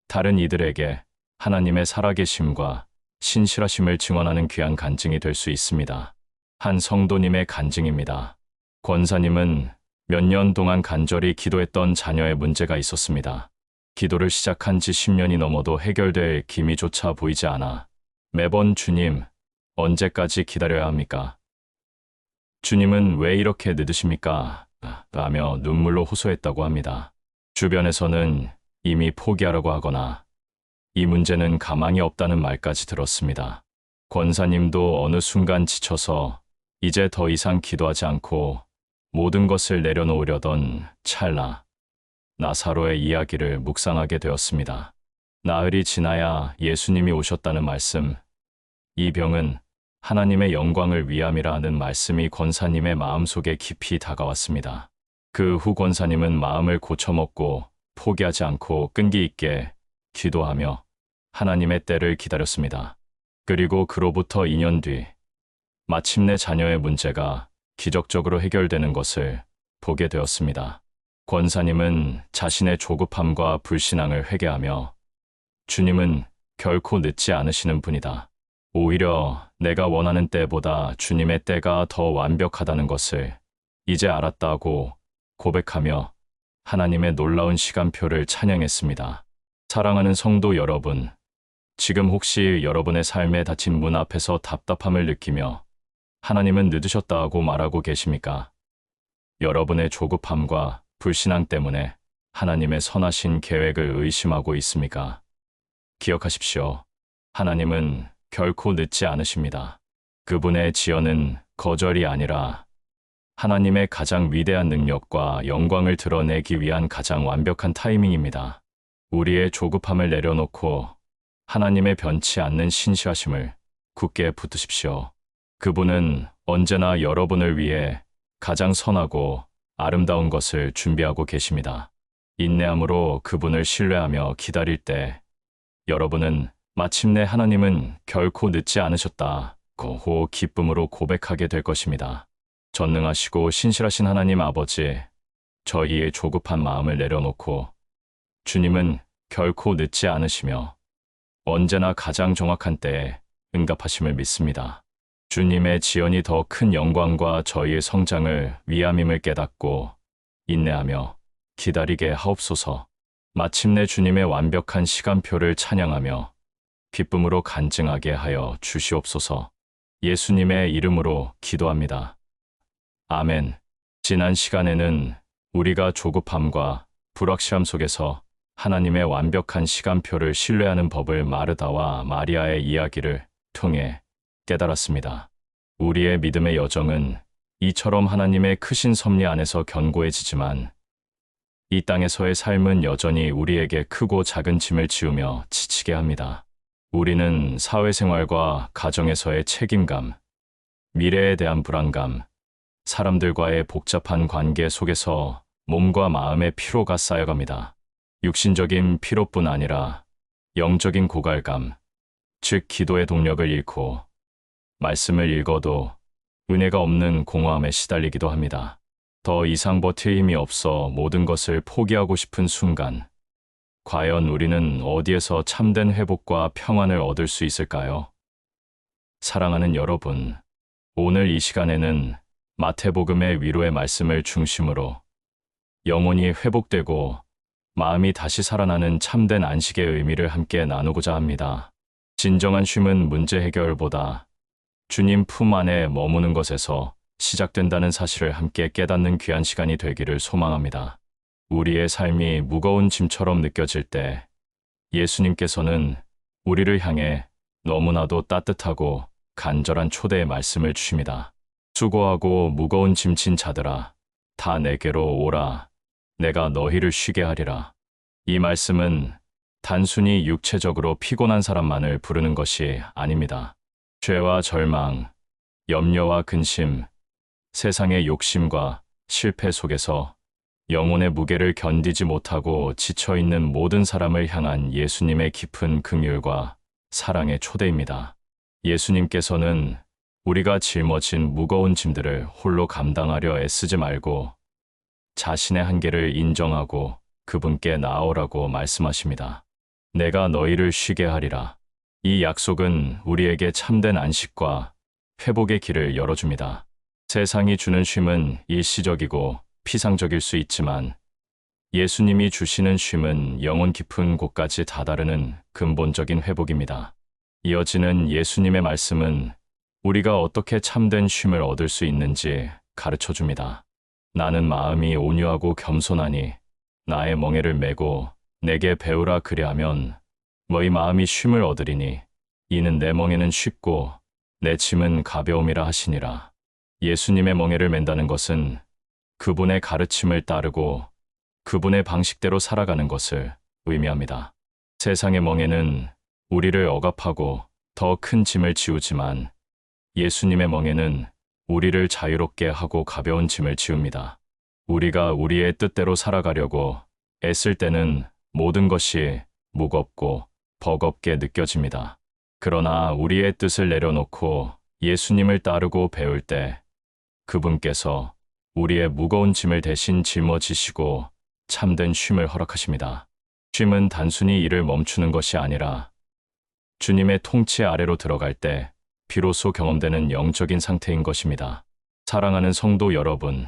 다른 이들에게 하나님의 살아계심과 신실하심을 증언하는 귀한 간증이 될 수 있습니다. 한 성도님의 간증입니다. 권사님은 몇 년 동안 간절히 기도했던 자녀의 문제가 있었습니다. 기도를 시작한 지 10년이 넘어도 해결될 기미조차 보이지 않아 매번 주님, 언제까지 기다려야 합니까? 주님은 왜 이렇게 늦으십니까? 라며 눈물로 호소했다고 합니다. 주변에서는 이미 포기하라고 하거나 이 문제는 가망이 없다는 말까지 들었습니다. 권사님도 어느 순간 지쳐서 이제 더 이상 기도하지 않고 모든 것을 내려놓으려던 찰나 나사로의 이야기를 묵상하게 되었습니다. 나흘이 지나야 예수님이 오셨다는 말씀. 이 병은 하나님의 영광을 위함이라 하는 말씀이 권사님의 마음속에 깊이 다가왔습니다. 그 후 권사님은 마음을 고쳐먹고 포기하지 않고 끈기 있게 기도하며 하나님의 때를 기다렸습니다. 그리고 그로부터 2년 뒤 마침내 자녀의 문제가 기적적으로 해결되는 것을 보게 되었습니다. 권사님은 자신의 조급함과 불신앙을 회개하며 주님은 결코 늦지 않으시는 분이다. 오히려 내가 원하는 때보다 주님의 때가 더 완벽하다는 것을 이제 알았다고 고백하며 하나님의 놀라운 시간표를 찬양했습니다. 사랑하는 성도 여러분, 지금 혹시 여러분의 삶에 닫힌 문 앞에서 답답함을 느끼며 하나님은 늦으셨다고 말하고 계십니까? 여러분의 조급함과 불신앙 때문에 하나님의 선하신 계획을 의심하고 있습니까? 기억하십시오. 하나님은 결코 늦지 않으십니다. 그분의 지연은 거절이 아니라 하나님의 가장 위대한 능력과 영광을 드러내기 위한 가장 완벽한 타이밍입니다. 우리의 조급함을 내려놓고 하나님의 변치 않는 신실하심을 굳게 붙드십시오. 그분은 언제나 여러분을 위해 가장 선하고 아름다운 것을 준비하고 계십니다. 인내함으로 그분을 신뢰하며 기다릴 때 여러분은 마침내 하나님은 결코 늦지 않으셨다고 기쁨으로 고백하게 될 것입니다. 전능하시고 신실하신 하나님 아버지, 저희의 조급한 마음을 내려놓고 주님은 결코 늦지 않으시며 언제나 가장 정확한 때에 응답하심을 믿습니다. 주님의 지연이 더 큰 영광과 저희의 성장을 위함임을 깨닫고 인내하며 기다리게 하옵소서. 마침내 주님의 완벽한 시간표를 찬양하며 기쁨으로 간증하게 하여 주시옵소서. 예수님의 이름으로 기도합니다. 아멘. 지난 시간에는 우리가 조급함과 불확실함 속에서 하나님의 완벽한 시간표를 신뢰하는 법을 마르다와 마리아의 이야기를 통해 깨달았습니다. 우리의 믿음의 여정은 이처럼 하나님의 크신 섭리 안에서 견고해지지만 이 땅에서의 삶은 여전히 우리에게 크고 작은 짐을 지우며 지치게 합니다. 우리는 사회생활과 가정에서의 책임감, 미래에 대한 불안감, 사람들과의 복잡한 관계 속에서 몸과 마음의 피로가 쌓여갑니다. 육신적인 피로뿐 아니라 영적인 고갈감, 즉 기도의 동력을 잃고 말씀을 읽어도 은혜가 없는 공허함에 시달리기도 합니다. 더 이상 버틸 힘이 없어 모든 것을 포기하고 싶은 순간, 과연 우리는 어디에서 참된 회복과 평안을 얻을 수 있을까요? 사랑하는 여러분, 오늘 이 시간에는 마태복음의 위로의 말씀을 중심으로 영혼이 회복되고 마음이 다시 살아나는 참된 안식의 의미를 함께 나누고자 합니다. 진정한 쉼은 문제 해결보다 주님 품 안에 머무는 것에서 시작된다는 사실을 함께 깨닫는 귀한 시간이 되기를 소망합니다. 우리의 삶이 무거운 짐처럼 느껴질 때 예수님께서는 우리를 향해 너무나도 따뜻하고 간절한 초대의 말씀을 주십니다. 수고하고 무거운 짐진 자들아, 다 내게로 오라. 내가 너희를 쉬게 하리라. 이 말씀은 단순히 육체적으로 피곤한 사람만을 부르는 것이 아닙니다. 죄와 절망, 염려와 근심, 세상의 욕심과 실패 속에서 영혼의 무게를 견디지 못하고 지쳐있는 모든 사람을 향한 예수님의 깊은 긍휼과 사랑의 초대입니다. 예수님께서는 우리가 짊어진 무거운 짐들을 홀로 감당하려 애쓰지 말고 자신의 한계를 인정하고 그분께 나아오라고 말씀하십니다. 내가 너희를 쉬게 하리라. 이 약속은 우리에게 참된 안식과 회복의 길을 열어줍니다. 세상이 주는 쉼은 일시적이고 피상적일 수 있지만 예수님이 주시는 쉼은 영혼 깊은 곳까지 다다르는 근본적인 회복입니다. 이어지는 예수님의 말씀은 우리가 어떻게 참된 쉼을 얻을 수 있는지 가르쳐 줍니다. 나는 마음이 온유하고 겸손하니 나의 멍에를 메고 내게 배우라 그리하면 너희 마음이 쉼을 얻으리니 이는 내 멍에는 쉽고 내 짐은 가벼움이라 하시니라. 예수님의 멍에를 맨다는 것은 그분의 가르침을 따르고 그분의 방식대로 살아가는 것을 의미합니다. 세상의 멍에는 우리를 억압하고 더 큰 짐을 지우지만 예수님의 멍에는 우리를 자유롭게 하고 가벼운 짐을 지웁니다. 우리가 우리의 뜻대로 살아가려고 애쓸 때는 모든 것이 무겁고 버겁게 느껴집니다. 그러나 우리의 뜻을 내려놓고 예수님을 따르고 배울 때 그분께서 우리의 무거운 짐을 대신 짊어지시고 참된 쉼을 허락하십니다. 쉼은 단순히 일을 멈추는 것이 아니라 주님의 통치 아래로 들어갈 때 비로소 경험되는 영적인 상태인 것입니다. 사랑하는 성도 여러분,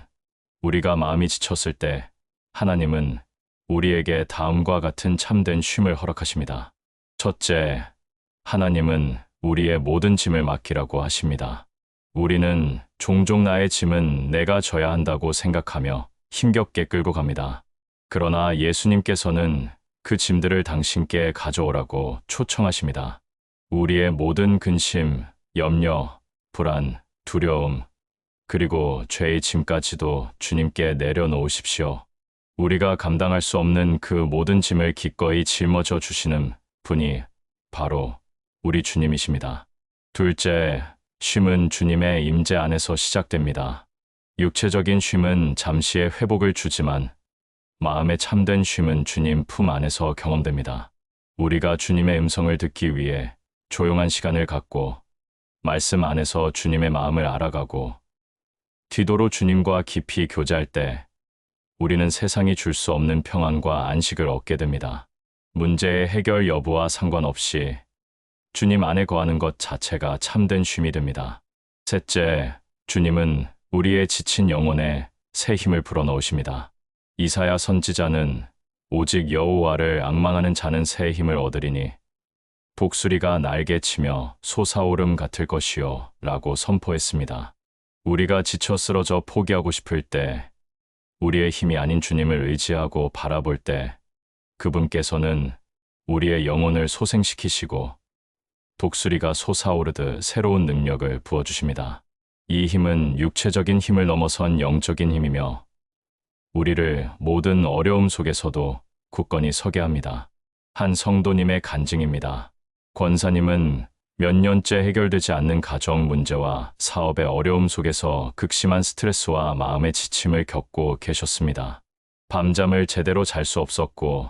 우리가 마음이 지쳤을 때 하나님은 우리에게 다음과 같은 참된 쉼을 허락하십니다. 첫째, 하나님은 우리의 모든 짐을 맡기라고 하십니다. 우리는 종종 나의 짐은 내가 져야 한다고 생각하며 힘겹게 끌고 갑니다. 그러나 예수님께서는 그 짐들을 당신께 가져오라고 초청하십니다. 우리의 모든 근심, 염려, 불안, 두려움, 그리고 죄의 짐까지도 주님께 내려놓으십시오. 우리가 감당할 수 없는 그 모든 짐을 기꺼이 짊어져 주시는 분이 바로 우리 주님이십니다. 둘째, 쉼은 주님의 임재 안에서 시작됩니다. 육체적인 쉼은 잠시의 회복을 주지만 마음의 참된 쉼은 주님 품 안에서 경험됩니다. 우리가 주님의 음성을 듣기 위해 조용한 시간을 갖고 말씀 안에서 주님의 마음을 알아가고 뒤도로 주님과 깊이 교제할 때 우리는 세상이 줄 수 없는 평안과 안식을 얻게 됩니다. 문제의 해결 여부와 상관없이 주님 안에 거하는 것 자체가 참된 쉼이 됩니다. 셋째, 주님은 우리의 지친 영혼에 새 힘을 불어넣으십니다. 이사야 선지자는 오직 여호와를 앙망하는 자는 새 힘을 얻으리니 복수리가 날개치며 솟아오름 같을 것이요 라고 선포했습니다. 우리가 지쳐 쓰러져 포기하고 싶을 때, 우리의 힘이 아닌 주님을 의지하고 바라볼 때 그분께서는 우리의 영혼을 소생시키시고 독수리가 솟아오르듯 새로운 능력을 부어주십니다. 이 힘은 육체적인 힘을 넘어선 영적인 힘이며 우리를 모든 어려움 속에서도 굳건히 서게 합니다. 한 성도님의 간증입니다. 권사님은 몇 년째 해결되지 않는 가정 문제와 사업의 어려움 속에서 극심한 스트레스와 마음의 지침을 겪고 계셨습니다. 밤잠을 제대로 잘 수 없었고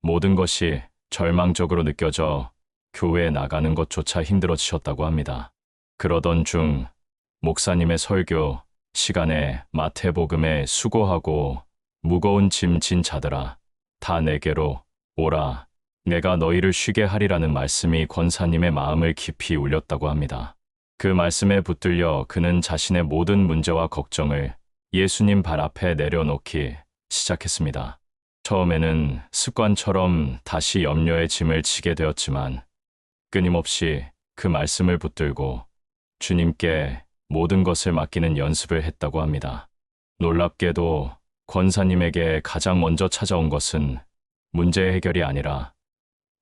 모든 것이 절망적으로 느껴져 교회에 나가는 것조차 힘들어지셨다고 합니다. 그러던 중 목사님의 설교 시간에 마태복음에 수고하고 무거운 짐 진 자들아 다 내게로 오라 내가 너희를 쉬게 하리라는 말씀이 권사님의 마음을 깊이 울렸다고 합니다. 그 말씀에 붙들려 그는 자신의 모든 문제와 걱정을 예수님 발 앞에 내려놓기 시작했습니다. 처음에는 습관처럼 다시 염려의 짐을 지게 되었지만 끊임없이 그 말씀을 붙들고 주님께 모든 것을 맡기는 연습을 했다고 합니다. 놀랍게도 권사님에게 가장 먼저 찾아온 것은 문제 해결이 아니라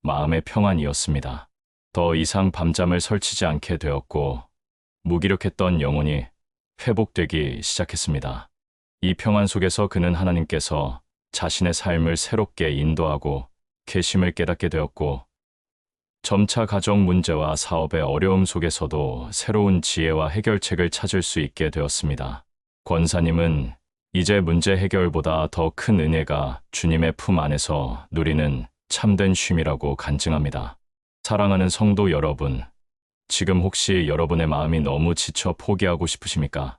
마음의 평안이었습니다. 더 이상 밤잠을 설치지 않게 되었고 무기력했던 영혼이 회복되기 시작했습니다. 이 평안 속에서 그는 하나님께서 자신의 삶을 새롭게 인도하고 계심을 깨닫게 되었고 점차 가정 문제와 사업의 어려움 속에서도 새로운 지혜와 해결책을 찾을 수 있게 되었습니다. 권사님은 이제 문제 해결보다 더 큰 은혜가 주님의 품 안에서 누리는 참된 쉼이라고 간증합니다. 사랑하는 성도 여러분, 지금 혹시 여러분의 마음이 너무 지쳐 포기하고 싶으십니까?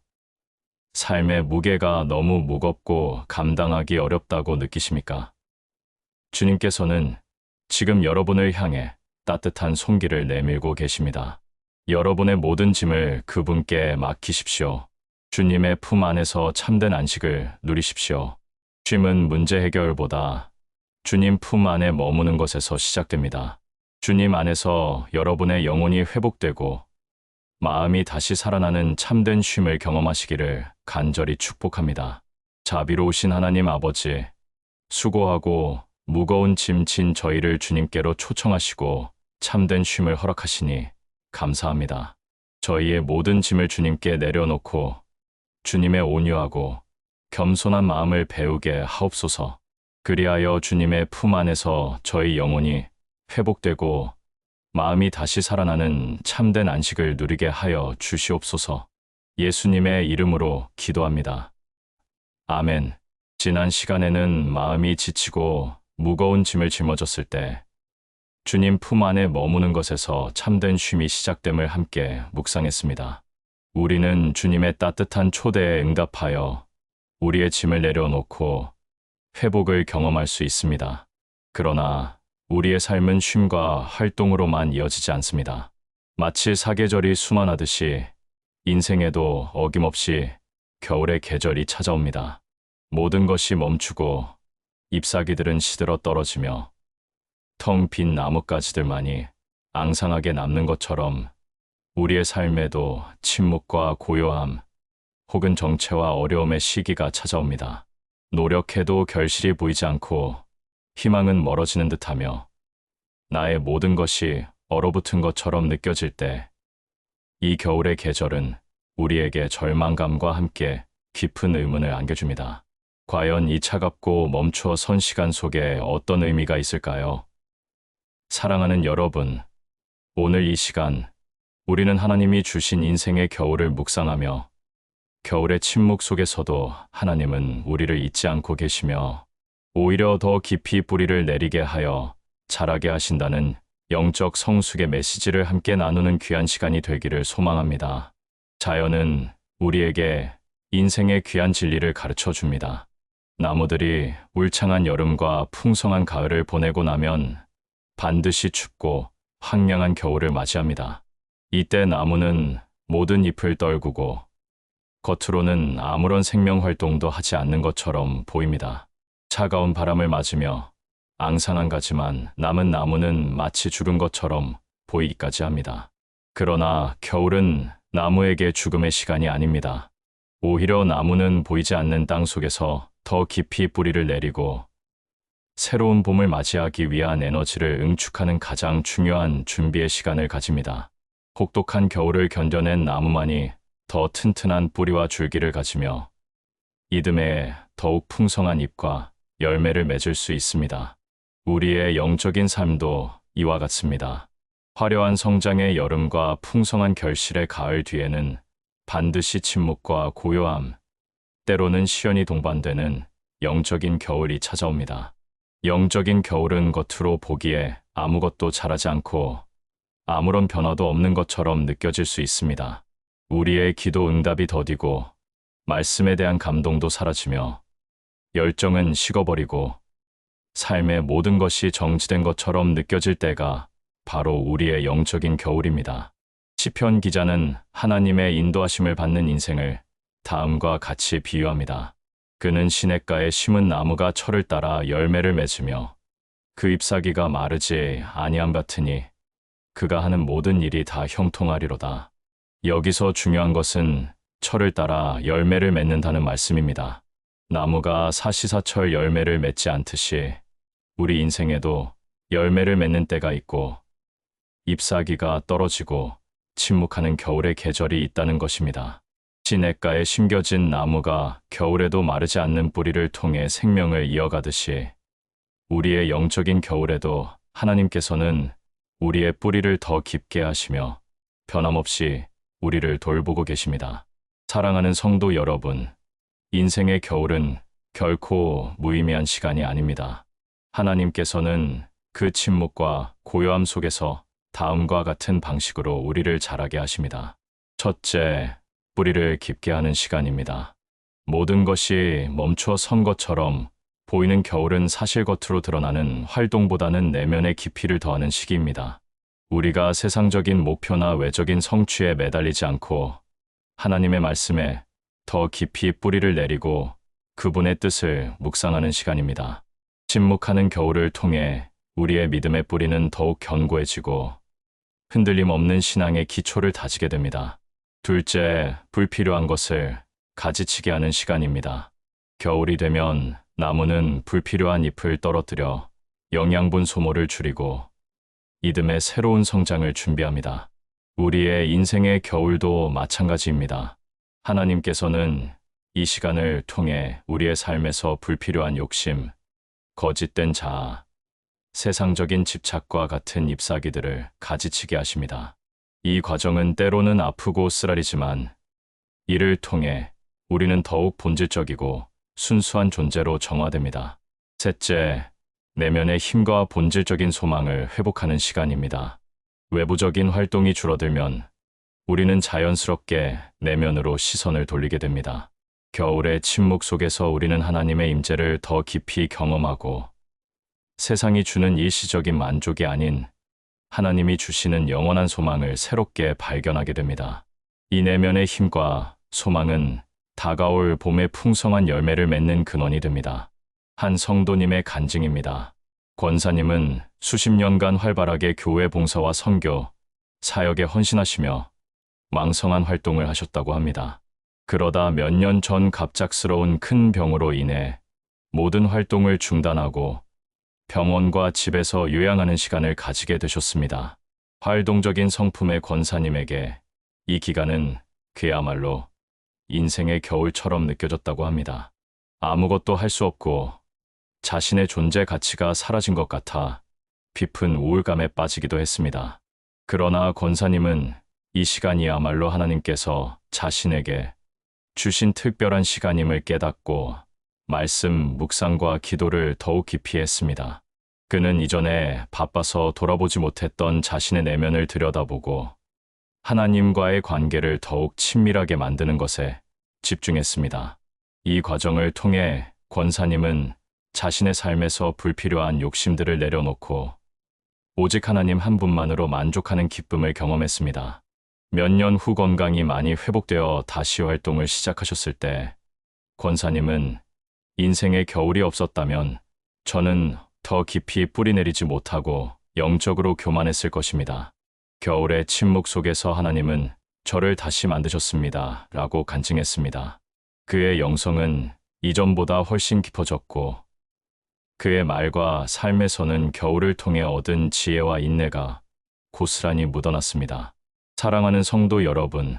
삶의 무게가 너무 무겁고 감당하기 어렵다고 느끼십니까? 주님께서는 지금 여러분을 향해 따뜻한 손길을 내밀고 계십니다. 여러분의 모든 짐을 그분께 맡기십시오. 주님의 품 안에서 참된 안식을 누리십시오. 쉼은 문제 해결보다 주님 품 안에 머무는 것에서 시작됩니다. 주님 안에서 여러분의 영혼이 회복되고 마음이 다시 살아나는 참된 쉼을 경험하시기를 간절히 축복합니다. 자비로우신 하나님 아버지, 수고하고 무거운 짐 진 저희를 주님께로 초청하시고 참된 쉼을 허락하시니 감사합니다. 저희의 모든 짐을 주님께 내려놓고 주님의 온유하고 겸손한 마음을 배우게 하옵소서. 그리하여 주님의 품 안에서 저희 영혼이 회복되고 마음이 다시 살아나는 참된 안식을 누리게 하여 주시옵소서. 예수님의 이름으로 기도합니다. 아멘. 지난 시간에는 마음이 지치고 무거운 짐을 짊어졌을 때 주님 품 안에 머무는 것에서 참된 쉼이 시작됨을 함께 묵상했습니다. 우리는 주님의 따뜻한 초대에 응답하여 우리의 짐을 내려놓고 회복을 경험할 수 있습니다. 그러나 우리의 삶은 쉼과 활동으로만 이어지지 않습니다. 마치 사계절이 수만하듯이 인생에도 어김없이 겨울의 계절이 찾아옵니다. 모든 것이 멈추고 잎사귀들은 시들어 떨어지며 텅 빈 나뭇가지들만이 앙상하게 남는 것처럼 우리의 삶에도 침묵과 고요함 혹은 정체와 어려움의 시기가 찾아옵니다. 노력해도 결실이 보이지 않고 희망은 멀어지는 듯하며 나의 모든 것이 얼어붙은 것처럼 느껴질 때 이 겨울의 계절은 우리에게 절망감과 함께 깊은 의문을 안겨줍니다. 과연 이 차갑고 멈추어 선 시간 속에 어떤 의미가 있을까요? 사랑하는 여러분, 오늘 이 시간 우리는 하나님이 주신 인생의 겨울을 묵상하며 겨울의 침묵 속에서도 하나님은 우리를 잊지 않고 계시며 오히려 더 깊이 뿌리를 내리게 하여 자라게 하신다는 영적 성숙의 메시지를 함께 나누는 귀한 시간이 되기를 소망합니다. 자연은 우리에게 인생의 귀한 진리를 가르쳐 줍니다. 나무들이 울창한 여름과 풍성한 가을을 보내고 나면 반드시 춥고 황량한 겨울을 맞이합니다. 이때 나무는 모든 잎을 떨구고 겉으로는 아무런 생명 활동도 하지 않는 것처럼 보입니다. 차가운 바람을 맞으며 앙상한 가지만 남은 나무는 마치 죽은 것처럼 보이기까지 합니다. 그러나 겨울은 나무에게 죽음의 시간이 아닙니다. 오히려 나무는 보이지 않는 땅 속에서 더 깊이 뿌리를 내리고 새로운 봄을 맞이하기 위한 에너지를 응축하는 가장 중요한 준비의 시간을 가집니다. 혹독한 겨울을 견뎌낸 나무만이 더 튼튼한 뿌리와 줄기를 가지며 이듬해 더욱 풍성한 잎과 열매를 맺을 수 있습니다. 우리의 영적인 삶도 이와 같습니다. 화려한 성장의 여름과 풍성한 결실의 가을 뒤에는 반드시 침묵과 고요함, 때로는 시연이 동반되는 영적인 겨울이 찾아옵니다. 영적인 겨울은 겉으로 보기에 아무것도 자라지 않고 아무런 변화도 없는 것처럼 느껴질 수 있습니다. 우리의 기도 응답이 더디고 말씀에 대한 감동도 사라지며 열정은 식어버리고 삶의 모든 것이 정지된 것처럼 느껴질 때가 바로 우리의 영적인 겨울입니다. 시편 기자는 하나님의 인도하심을 받는 인생을 다음과 같이 비유합니다. 그는 시냇가에 심은 나무가 철을 따라 열매를 맺으며 그 잎사귀가 마르지 아니함 같으니 그가 하는 모든 일이 다 형통하리로다. 여기서 중요한 것은 철을 따라 열매를 맺는다는 말씀입니다. 나무가 사시사철 열매를 맺지 않듯이 우리 인생에도 열매를 맺는 때가 있고 잎사귀가 떨어지고 침묵하는 겨울의 계절이 있다는 것입니다. 시냇가에 심겨진 나무가 겨울에도 마르지 않는 뿌리를 통해 생명을 이어가듯이 우리의 영적인 겨울에도 하나님께서는 우리의 뿌리를 더 깊게 하시며 변함없이 우리를 돌보고 계십니다. 사랑하는 성도 여러분, 인생의 겨울은 결코 무의미한 시간이 아닙니다. 하나님께서는 그 침묵과 고요함 속에서 다음과 같은 방식으로 우리를 자라게 하십니다. 첫째, 뿌리를 깊게 하는 시간입니다. 모든 것이 멈추어 선 것처럼 보이는 겨울은 사실 겉으로 드러나는 활동보다는 내면의 깊이를 더하는 시기입니다. 우리가 세상적인 목표나 외적인 성취에 매달리지 않고 하나님의 말씀에 더 깊이 뿌리를 내리고 그분의 뜻을 묵상하는 시간입니다. 침묵하는 겨울을 통해 우리의 믿음의 뿌리는 더욱 견고해지고 흔들림 없는 신앙의 기초를 다지게 됩니다. 둘째, 불필요한 것을 가지치게 하는 시간입니다. 겨울이 되면 나무는 불필요한 잎을 떨어뜨려 영양분 소모를 줄이고 이듬해 새로운 성장을 준비합니다. 우리의 인생의 겨울도 마찬가지입니다. 하나님께서는 이 시간을 통해 우리의 삶에서 불필요한 욕심, 거짓된 자아, 세상적인 집착과 같은 잎사귀들을 가지치게 하십니다. 이 과정은 때로는 아프고 쓰라리지만 이를 통해 우리는 더욱 본질적이고 순수한 존재로 정화됩니다. 셋째, 내면의 힘과 본질적인 소망을 회복하는 시간입니다. 외부적인 활동이 줄어들면 우리는 자연스럽게 내면으로 시선을 돌리게 됩니다. 겨울의 침묵 속에서 우리는 하나님의 임재를 더 깊이 경험하고 세상이 주는 일시적인 만족이 아닌 하나님이 주시는 영원한 소망을 새롭게 발견하게 됩니다. 이 내면의 힘과 소망은 다가올 봄의 풍성한 열매를 맺는 근원이 됩니다. 한 성도님의 간증입니다. 권사님은 수십 년간 활발하게 교회 봉사와 선교, 사역에 헌신하시며 왕성한 활동을 하셨다고 합니다. 그러다 몇 년 전 갑작스러운 큰 병으로 인해 모든 활동을 중단하고 병원과 집에서 요양하는 시간을 가지게 되셨습니다. 활동적인 성품의 권사님에게 이 기간은 그야말로 인생의 겨울처럼 느껴졌다고 합니다. 아무것도 할 수 없고 자신의 존재 가치가 사라진 것 같아 깊은 우울감에 빠지기도 했습니다. 그러나 권사님은 이 시간이야말로 하나님께서 자신에게 주신 특별한 시간임을 깨닫고 말씀, 묵상과 기도를 더욱 깊이 했습니다. 그는 이전에 바빠서 돌아보지 못했던 자신의 내면을 들여다보고 하나님과의 관계를 더욱 친밀하게 만드는 것에 집중했습니다. 이 과정을 통해 권사님은 자신의 삶에서 불필요한 욕심들을 내려놓고 오직 하나님 한 분만으로 만족하는 기쁨을 경험했습니다. 몇 년 후 건강이 많이 회복되어 다시 활동을 시작하셨을 때 권사님은 인생의 겨울이 없었다면 저는 더 깊이 뿌리내리지 못하고 영적으로 교만했을 것입니다. 겨울의 침묵 속에서 하나님은 저를 다시 만드셨습니다. 라고 간증했습니다. 그의 영성은 이전보다 훨씬 깊어졌고 그의 말과 삶에서는 겨울을 통해 얻은 지혜와 인내가 고스란히 묻어났습니다. 사랑하는 성도 여러분,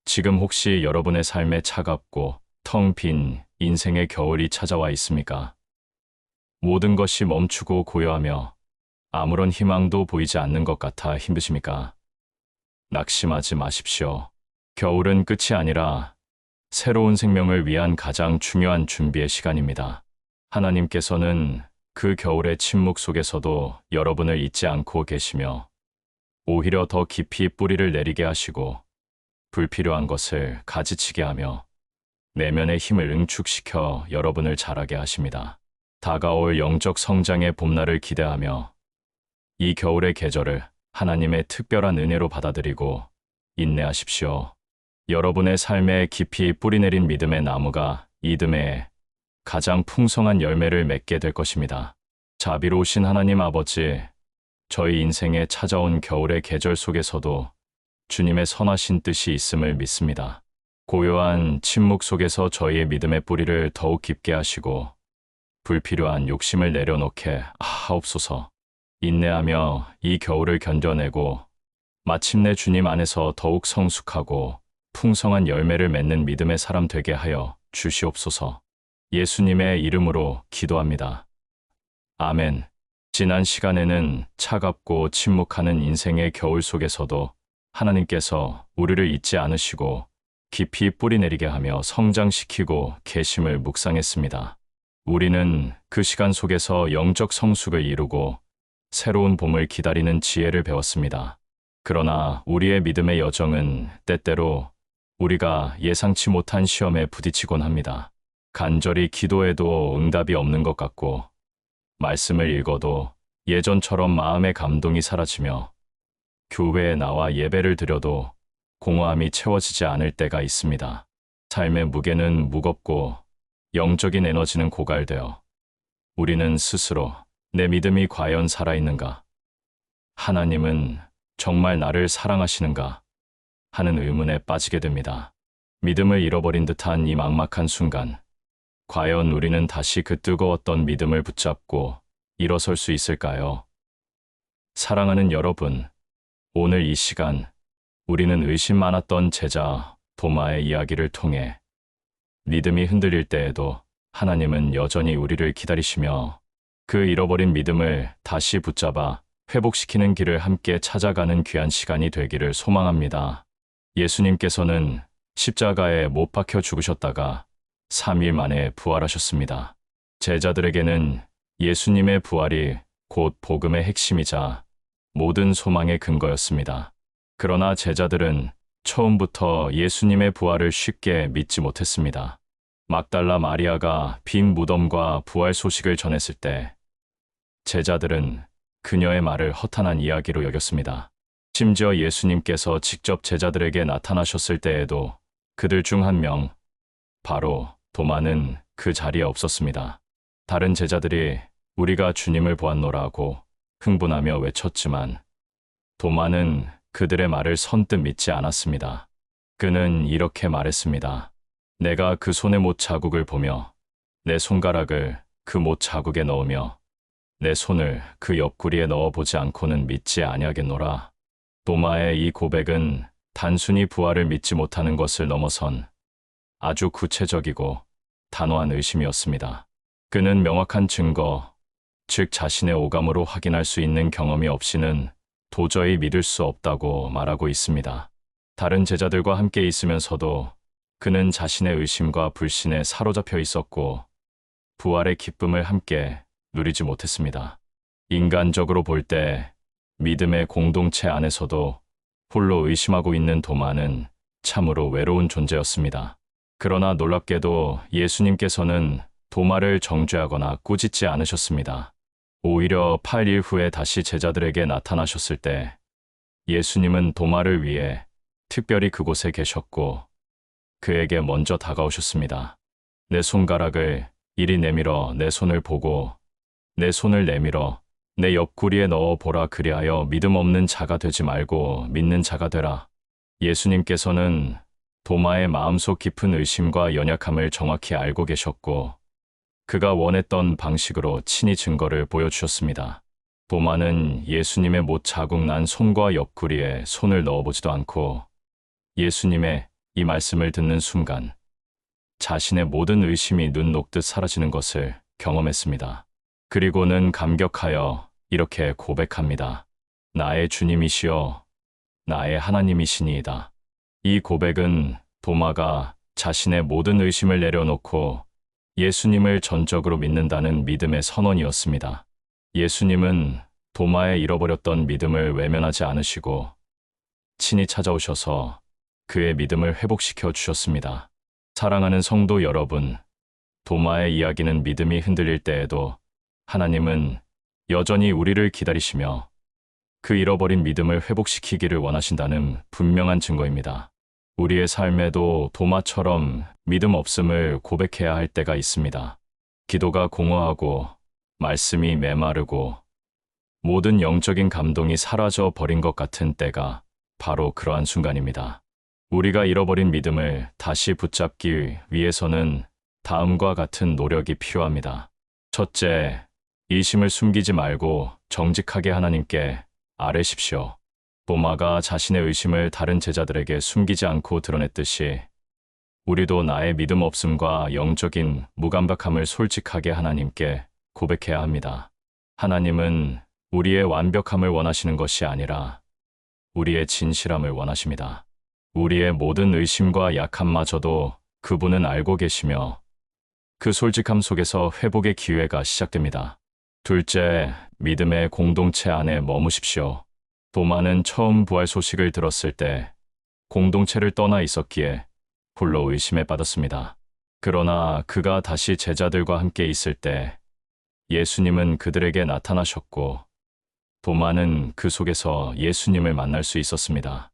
지금 혹시 여러분의 삶에 차갑고 텅 빈 인생의 겨울이 찾아와 있습니까? 모든 것이 멈추고 고요하며 아무런 희망도 보이지 않는 것 같아 힘드십니까? 낙심하지 마십시오. 겨울은 끝이 아니라 새로운 생명을 위한 가장 중요한 준비의 시간입니다. 하나님께서는 그 겨울의 침묵 속에서도 여러분을 잊지 않고 계시며 오히려 더 깊이 뿌리를 내리게 하시고 불필요한 것을 가지치게 하며 내면의 힘을 응축시켜 여러분을 자라게 하십니다. 다가올 영적 성장의 봄날을 기대하며 이 겨울의 계절을 하나님의 특별한 은혜로 받아들이고 인내하십시오. 여러분의 삶에 깊이 뿌리내린 믿음의 나무가 이듬해 가장 풍성한 열매를 맺게 될 것입니다. 자비로우신 하나님 아버지, 저희 인생에 찾아온 겨울의 계절 속에서도 주님의 선하신 뜻이 있음을 믿습니다. 고요한 침묵 속에서 저희의 믿음의 뿌리를 더욱 깊게 하시고 불필요한 욕심을 내려놓게 하옵소서. 인내하며 이 겨울을 견뎌내고 마침내 주님 안에서 더욱 성숙하고 풍성한 열매를 맺는 믿음의 사람 되게 하여 주시옵소서. 예수님의 이름으로 기도합니다. 아멘. 지난 시간에는 차갑고 침묵하는 인생의 겨울 속에서도 하나님께서 우리를 잊지 않으시고 깊이 뿌리내리게 하며 성장시키고 계심을 묵상했습니다. 우리는 그 시간 속에서 영적 성숙을 이루고 새로운 봄을 기다리는 지혜를 배웠습니다. 그러나 우리의 믿음의 여정은 때때로 우리가 예상치 못한 시험에 부딪히곤 합니다. 간절히 기도해도 응답이 없는 것 같고 말씀을 읽어도 예전처럼 마음의 감동이 사라지며 교회에 나와 예배를 드려도 공허함이 채워지지 않을 때가 있습니다. 삶의 무게는 무겁고 영적인 에너지는 고갈되어 우리는 스스로 내 믿음이 과연 살아있는가? 하나님은 정말 나를 사랑하시는가? 하는 의문에 빠지게 됩니다. 믿음을 잃어버린 듯한 이 막막한 순간, 과연 우리는 다시 그 뜨거웠던 믿음을 붙잡고 일어설 수 있을까요? 사랑하는 여러분, 오늘 이 시간 우리는 의심 많았던 제자 도마의 이야기를 통해 믿음이 흔들릴 때에도 하나님은 여전히 우리를 기다리시며 그 잃어버린 믿음을 다시 붙잡아 회복시키는 길을 함께 찾아가는 귀한 시간이 되기를 소망합니다. 예수님께서는 십자가에 못 박혀 죽으셨다가 3일 만에 부활하셨습니다. 제자들에게는 예수님의 부활이 곧 복음의 핵심이자 모든 소망의 근거였습니다. 그러나 제자들은 처음부터 예수님의 부활을 쉽게 믿지 못했습니다. 막달라 마리아가 빈 무덤과 부활 소식을 전했을 때 제자들은 그녀의 말을 허탄한 이야기로 여겼습니다. 심지어 예수님께서 직접 제자들에게 나타나셨을 때에도 그들 중 한 명, 바로 도마는 그 자리에 없었습니다. 다른 제자들이 우리가 주님을 보았노라고 흥분하며 외쳤지만 도마는 그들의 말을 선뜻 믿지 않았습니다. 그는 이렇게 말했습니다. 내가 그 손의 못 자국을 보며 내 손가락을 그 못 자국에 넣으며 내 손을 그 옆구리에 넣어보지 않고는 믿지 아니하겠노라. 도마의 이 고백은 단순히 부활을 믿지 못하는 것을 넘어선 아주 구체적이고 단호한 의심이었습니다. 그는 명확한 증거, 즉 자신의 오감으로 확인할 수 있는 경험이 없이는 도저히 믿을 수 없다고 말하고 있습니다. 다른 제자들과 함께 있으면서도 그는 자신의 의심과 불신에 사로잡혀 있었고 부활의 기쁨을 함께 누리지 못했습니다. 인간적으로 볼 때 믿음의 공동체 안에서도 홀로 의심하고 있는 도마는 참으로 외로운 존재였습니다. 그러나 놀랍게도 예수님께서는 도마를 정죄하거나 꾸짖지 않으셨습니다. 오히려 8일 후에 다시 제자들에게 나타나셨을 때 예수님은 도마를 위해 특별히 그곳에 계셨고 그에게 먼저 다가오셨습니다. 내 손가락을 이리 내밀어 내 손을 보고 내 손을 내밀어 내 옆구리에 넣어 보라. 그리하여 믿음 없는 자가 되지 말고 믿는 자가 되라. 예수님께서는 도마의 마음속 깊은 의심과 연약함을 정확히 알고 계셨고 그가 원했던 방식으로 친히 증거를 보여주셨습니다. 도마는 예수님의 못 자국 난 손과 옆구리에 손을 넣어보지도 않고 예수님의 이 말씀을 듣는 순간 자신의 모든 의심이 눈 녹듯 사라지는 것을 경험했습니다. 그리고는 감격하여 이렇게 고백합니다. 나의 주님이시여 나의 하나님이시니이다. 이 고백은 도마가 자신의 모든 의심을 내려놓고 예수님을 전적으로 믿는다는 믿음의 선언이었습니다. 예수님은 도마의 잃어버렸던 믿음을 외면하지 않으시고 친히 찾아오셔서 그의 믿음을 회복시켜 주셨습니다. 사랑하는 성도 여러분, 도마의 이야기는 믿음이 흔들릴 때에도 하나님은 여전히 우리를 기다리시며 그 잃어버린 믿음을 회복시키기를 원하신다는 분명한 증거입니다. 우리의 삶에도 도마처럼 믿음 없음을 고백해야 할 때가 있습니다. 기도가 공허하고 말씀이 메마르고 모든 영적인 감동이 사라져 버린 것 같은 때가 바로 그러한 순간입니다. 우리가 잃어버린 믿음을 다시 붙잡기 위해서는 다음과 같은 노력이 필요합니다. 첫째, 이심을 숨기지 말고 정직하게 하나님께 아뢰십시오. 도마가 자신의 의심을 다른 제자들에게 숨기지 않고 드러냈듯이 우리도 나의 믿음 없음과 영적인 무감각함을 솔직하게 하나님께 고백해야 합니다. 하나님은 우리의 완벽함을 원하시는 것이 아니라 우리의 진실함을 원하십니다. 우리의 모든 의심과 약함마저도 그분은 알고 계시며 그 솔직함 속에서 회복의 기회가 시작됩니다. 둘째, 믿음의 공동체 안에 머무십시오. 도마는 처음 부활 소식을 들었을 때 공동체를 떠나 있었기에 홀로 의심에 빠졌습니다. 그러나 그가 다시 제자들과 함께 있을 때 예수님은 그들에게 나타나셨고 도마는 그 속에서 예수님을 만날 수 있었습니다.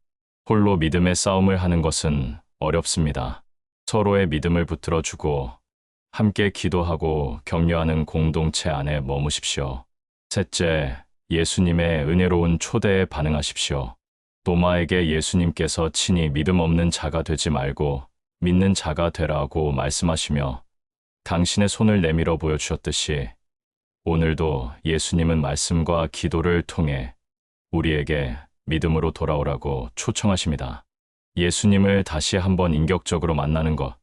홀로 믿음의 싸움을 하는 것은 어렵습니다. 서로의 믿음을 붙들어주고 함께 기도하고 격려하는 공동체 안에 머무십시오. 셋째, 예수님의 은혜로운 초대에 반응하십시오. 도마에게 예수님께서 친히 믿음 없는 자가 되지 말고 믿는 자가 되라고 말씀하시며 당신의 손을 내밀어 보여주셨듯이 오늘도 예수님은 말씀과 기도를 통해 우리에게 믿음으로 돌아오라고 초청하십니다. 예수님을 다시 한번 인격적으로 만나는 것,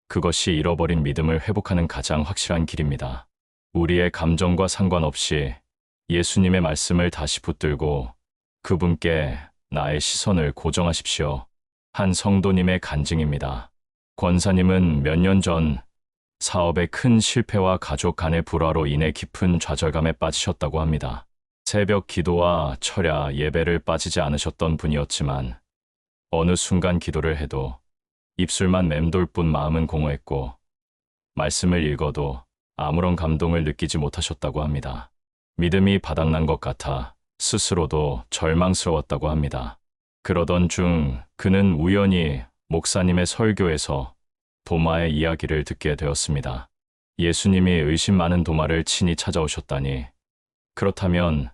그것이 잃어버린 믿음을 회복하는 가장 확실한 길입니다. 우리의 감정과 상관없이 예수님의 말씀을 다시 붙들고 그분께 나의 시선을 고정하십시오. 한 성도님의 간증입니다. 권사님은 몇 년 전 사업의 큰 실패와 가족 간의 불화로 인해 깊은 좌절감에 빠지셨다고 합니다. 새벽 기도와 철야 예배를 빠지지 않으셨던 분이었지만 어느 순간 기도를 해도 입술만 맴돌 뿐 마음은 공허했고 말씀을 읽어도 아무런 감동을 느끼지 못하셨다고 합니다. 믿음이 바닥난 것 같아 스스로도 절망스러웠다고 합니다. 그러던 중 그는 우연히 목사님의 설교에서 도마의 이야기를 듣게 되었습니다. 예수님이 의심 많은 도마를 친히 찾아오셨다니, 그렇다면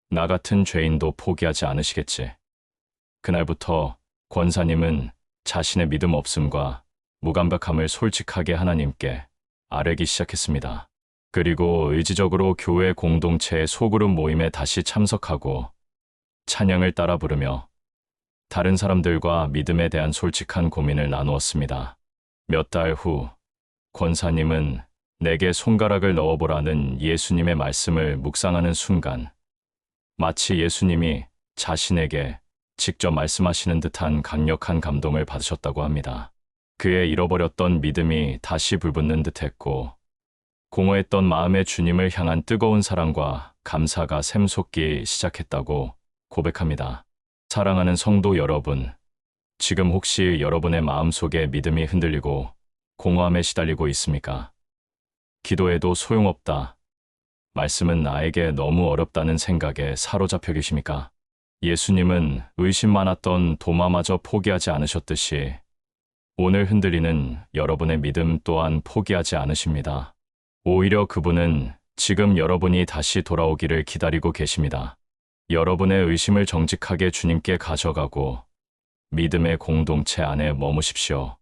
나 같은 죄인도 포기하지 않으시겠지. 그날부터 권사님은 자신의 믿음 없음과 무감각함을 솔직하게 하나님께 아뢰기 시작했습니다. 그리고 의지적으로 교회 공동체의 소그룹 모임에 다시 참석하고 찬양을 따라 부르며 다른 사람들과 믿음에 대한 솔직한 고민을 나누었습니다. 몇 달 후 권사님은 내게 손가락을 넣어보라는 예수님의 말씀을 묵상하는 순간 마치 예수님이 자신에게 직접 말씀하시는 듯한 강력한 감동을 받으셨다고 합니다. 그의 잃어버렸던 믿음이 다시 불붙는 듯했고 공허했던 마음의 주님을 향한 뜨거운 사랑과 감사가 샘솟기 시작했다고 고백합니다. 사랑하는 성도 여러분, 지금 혹시 여러분의 마음속에 믿음이 흔들리고 공허함에 시달리고 있습니까? 기도해도 소용없다. 말씀은 나에게 너무 어렵다는 생각에 사로잡혀 계십니까? 예수님은 의심 많았던 도마마저 포기하지 않으셨듯이 오늘 흔들리는 여러분의 믿음 또한 포기하지 않으십니다. 오히려 그분은 지금 여러분이 다시 돌아오기를 기다리고 계십니다. 여러분의 의심을 정직하게 주님께 가져가고 믿음의 공동체 안에 머무십시오.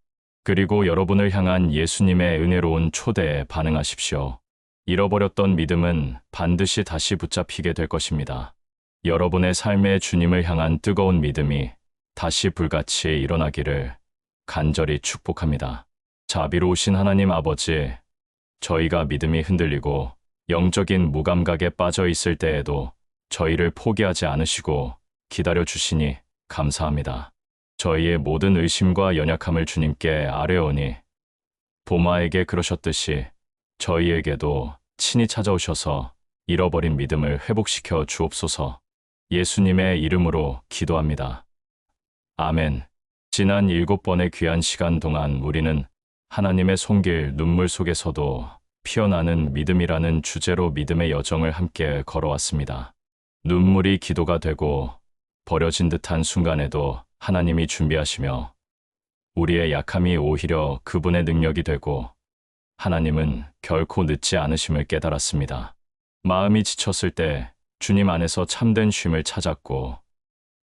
그리고 여러분을 향한 예수님의 은혜로운 초대에 반응하십시오. 잃어버렸던 믿음은 반드시 다시 붙잡히게 될 것입니다. 여러분의 삶의 주님을 향한 뜨거운 믿음이 다시 불같이 일어나기를 간절히 축복합니다. 자비로우신 하나님 아버지, 저희가 믿음이 흔들리고 영적인 무감각에 빠져 있을 때에도 저희를 포기하지 않으시고 기다려 주시니 감사합니다. 저희의 모든 의심과 연약함을 주님께 아뢰오니 도마에게 그러셨듯이 저희에게도 친히 찾아오셔서 잃어버린 믿음을 회복시켜 주옵소서. 예수님의 이름으로 기도합니다. 아멘. 지난 7번의 귀한 시간 동안 우리는 하나님의 손길 눈물 속에서도 피어나는 믿음이라는 주제로 믿음의 여정을 함께 걸어왔습니다. 눈물이 기도가 되고 버려진 듯한 순간에도 하나님이 준비하시며 우리의 약함이 오히려 그분의 능력이 되고 하나님은 결코 늦지 않으심을 깨달았습니다. 마음이 지쳤을 때 주님 안에서 참된 쉼을 찾았고